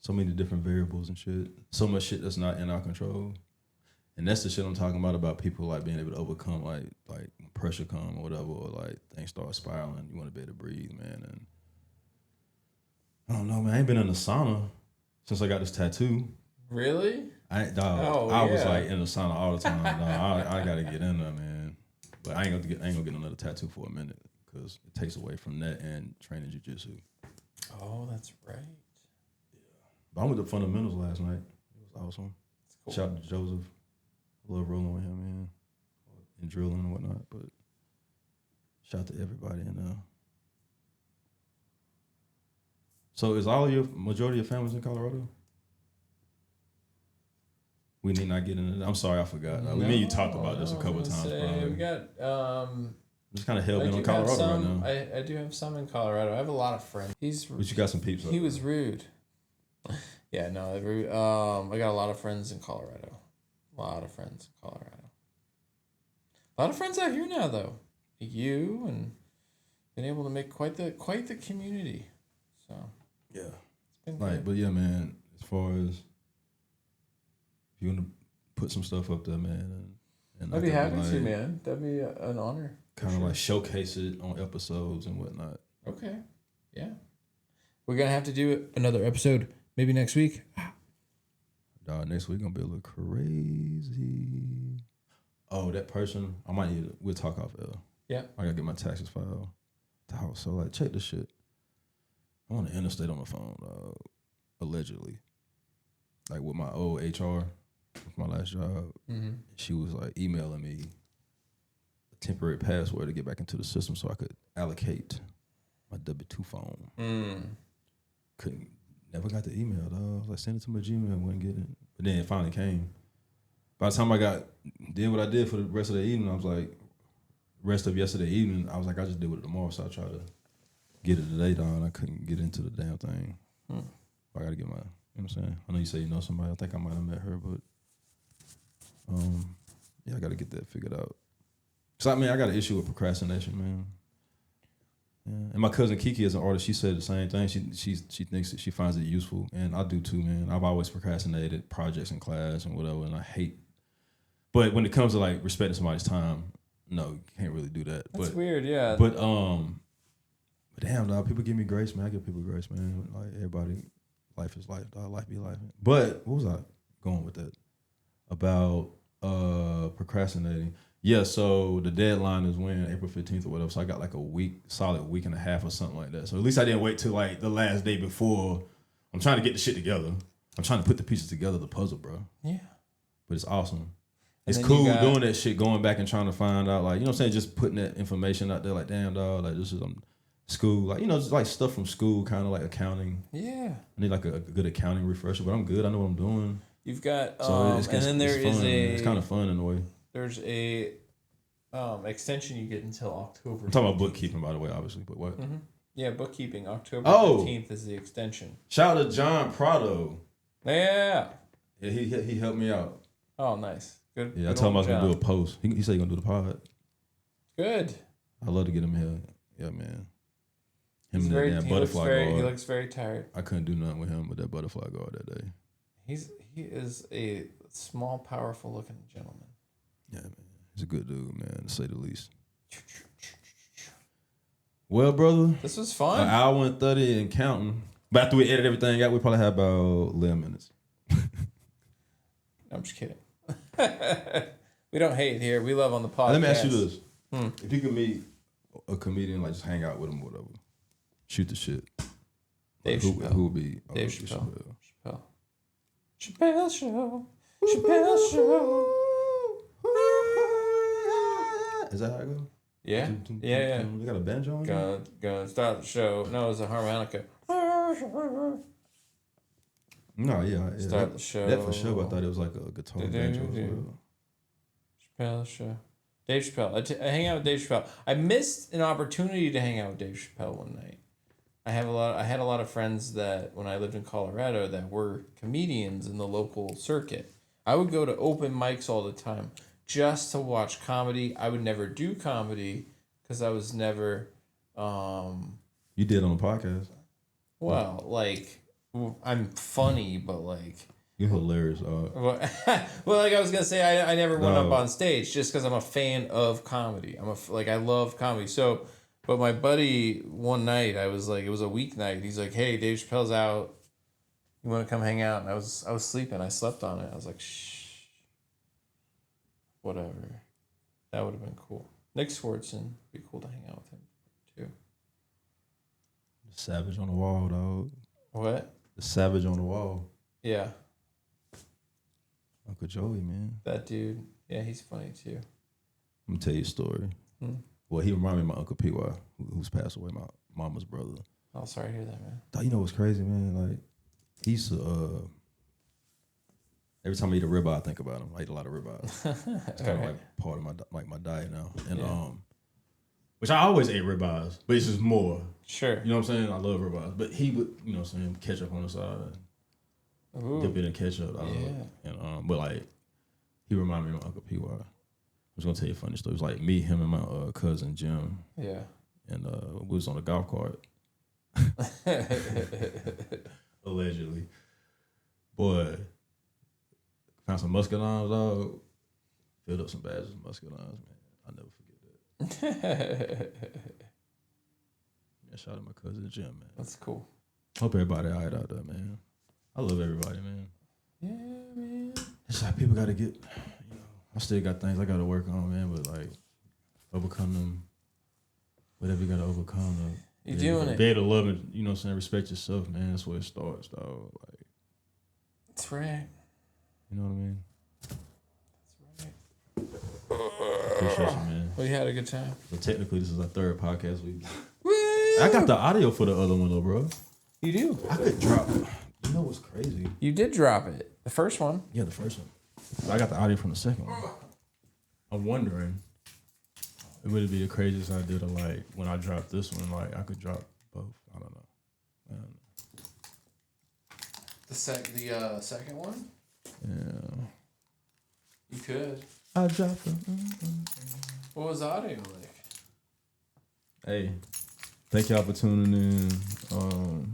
S1: So many different variables and shit. So much shit that's not in our control. And that's the shit I'm talking about people like being able to overcome like pressure come or whatever, or like things start spiraling. You want to be able to breathe, man. And I don't know, man. I ain't been in the sauna since I got this tattoo.
S2: Really?
S1: I was like in the sauna all the time. I gotta get in there, man. But I ain't gonna get another tattoo for a minute because it takes away from that and training jiu-jitsu.
S2: Oh, that's right.
S1: Yeah. But I went to fundamentals last night. It was awesome.
S2: Cool.
S1: Shout out to Joseph. I love rolling with him, man. And drilling and whatnot. But shout out to everybody in there. So is majority of your families in Colorado? We need not get into that. I'm sorry, I forgot. Me you talked about this a couple of times. Probably.
S2: We got.
S1: I'm just kind of hell bent on Colorado right now.
S2: I do have some in Colorado. I have a lot of friends.
S1: But you got some peeps.
S2: He was rude. Yeah, no, I got a lot of friends in Colorado. A lot of friends out here now, though. You and been able to make quite the community. So
S1: yeah,
S2: it's been
S1: like,
S2: good.
S1: but yeah, man. As far as if you want to put some stuff up there, man, and
S2: I'd be happy to, man. That'd be an honor.
S1: Kind of like showcase it on episodes and whatnot.
S2: Okay, yeah. We're gonna have to do another episode maybe next week.
S1: Next week gonna be a little crazy. Oh, that person. I might need we'll talk off air.
S2: Yeah.
S1: I gotta get my taxes filed. So like, check this shit. I'm on the interstate on the phone, allegedly. Like with my old HR, with my last job.
S2: Mm-hmm.
S1: She was like emailing me a temporary password to get back into the system so I could allocate my W-2 phone. Never got the email, dog. I was like, send it to my Gmail, wouldn't get it. But then it finally came. By the time I did what I did for the rest of the evening, I was like, rest of yesterday evening, I was like, I just deal with it tomorrow, so I try to get it today, dog, and I couldn't get into the damn thing. I gotta get my, you know what I'm saying? I know you say you know somebody. I think I might have met her, but yeah, I gotta get that figured out. Cause I got an issue with procrastination, man. Yeah. And my cousin Kiki, as an artist, she said the same thing. She thinks that she finds it useful, and I do too, man. I've always procrastinated projects in class and whatever, and I hate. But when it comes to like respecting somebody's time, no, you can't really do that.
S2: That's weird, yeah.
S1: But damn, dog, people give me grace, man. I give people grace, man. Like everybody, life is life, dog. Life be life. But what was I going with that? About procrastinating. Yeah, so the deadline is when, April 15th or whatever. So I got like a solid week and a half or something like that. So at least I didn't wait till like the last day before. I'm trying to get the shit together. I'm trying to put the pieces together, the puzzle, bro. Yeah. But it's awesome. It's cool doing that shit, going back and trying to find out, like, you know what I'm saying, just putting that information out there, like, damn, dog, like, this is school, like, you know, just like stuff from school, kind of like accounting. Yeah. I need like a good accounting refresher, but I'm good. I know what I'm doing.
S2: You've got, it's
S1: kind of fun in a way.
S2: There's a extension you get until October.
S1: I'm talking about bookkeeping, by the way, obviously, but what?
S2: Mm-hmm. Yeah, bookkeeping. October 15th is the extension.
S1: Shout out to John Prado.
S2: Yeah.
S1: Yeah, he helped me out.
S2: Oh, nice. Good.
S1: Yeah, I told him I was going to do a post. He said he's going to do the pod.
S2: Good.
S1: I'd love to get him here. Yeah, man.
S2: He looks very tired.
S1: I couldn't do nothing with him with that butterfly guard that day.
S2: He is a small, powerful looking gentleman.
S1: Yeah, man. He's a good dude, man, to say the least. Well, brother.
S2: This was fun.
S1: An hour and 30 and counting. But after we edit everything out, we probably have about 11 minutes.
S2: I'm just kidding. We don't hate here. We love on the podcast.
S1: Let me ask you this. If you could meet a comedian, like just hang out with him or whatever, shoot the shit.
S2: Dave Chappelle.
S1: Who would be?
S2: Dave Chappelle. Chappelle Show. Chappelle Show.
S1: Is that how it goes?
S2: Yeah. Yeah.
S1: They got a banjo on it?
S2: Gonna start the show. No, it's a harmonica.
S1: No, yeah.
S2: Start the show.
S1: That for sure. But I thought it was like a guitar banjo as well.
S2: Chappelle show. Dave Chappelle. I hang out with Dave Chappelle. I missed an opportunity to hang out with Dave Chappelle one night. I had a lot of friends that when I lived in Colorado that were comedians in the local circuit. I would go to open mics all the time just to watch comedy. I would never do comedy because I was never.
S1: You did on the podcast.
S2: Well, like I'm funny, but like.
S1: You're hilarious.
S2: Well, like I was gonna say, I never went up on stage just because I'm a fan of comedy. I love comedy. So, but my buddy one night, I was like, it was a weeknight. He's like, "Hey, Dave Chappelle's out. You want to come hang out?" And I was sleeping. I slept on it. I was like, "Shh, whatever." That would have been cool. Nick Swartzen, be cool to hang out with him too.
S1: The savage on the wall, dog.
S2: What?
S1: The savage on the wall.
S2: Yeah.
S1: Uncle Joey, man.
S2: That dude. Yeah, he's funny too.
S1: Let me tell you a story. Well, he reminded me of my Uncle P.Y., who's passed away, my mama's brother.
S2: Oh, sorry to hear that, man.
S1: You know what's crazy, man? Like, he used to, every time I eat a ribeye, I think about him. I eat a lot of ribeye. It's kind of like part of my diet now. And which I always ate ribeyes, but it's just more.
S2: Sure.
S1: You know what I'm saying? I love ribeyes. But he would, you know what I'm saying, ketchup on the side.
S2: Ooh.
S1: Dip it in ketchup. And but like, he reminded me of Uncle P.Y. I was gonna tell you a funny story. It was like me, him, and my cousin Jim. Yeah. And we was on a golf cart. Allegedly. Boy, found some muscadines, dog. Filled up some bags of muscadines, man. I'll never forget that. Yeah, shout out to my cousin Jim, man.
S2: That's cool.
S1: Hope everybody all right out there, man. I love everybody, man.
S2: Yeah, man.
S1: It's like people gotta get, I still got things I gotta work on, man, but like overcome them, whatever you gotta overcome them.
S2: You're doing it.
S1: Be able to love and, you know what I'm saying, respect yourself, man. That's where it starts, dog. Like,
S2: that's right.
S1: You know what I mean?
S2: That's right.
S1: Appreciate you, man.
S2: Well, you had a good time.
S1: But technically, this is our third podcast week. I got the audio for the other one, though, bro.
S2: You do?
S1: I could drop. You know what's crazy?
S2: You did drop it. The first one.
S1: Yeah, the first one. I got the audio from the second one. I'm wondering, it would be the craziest idea to, like, when I drop this one, like, I could drop both. I don't know.
S2: The second one?
S1: Yeah.
S2: You could.
S1: I dropped them.
S2: What was the audio like?
S1: Hey, thank y'all for tuning in.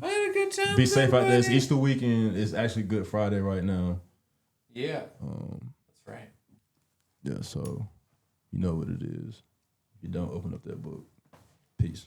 S2: I had a good time.
S1: Be safe out there. It's Easter weekend. It's actually Good Friday right now.
S2: Yeah. That's right.
S1: Yeah, so you know what it is. If you don't, open up that book. Peace.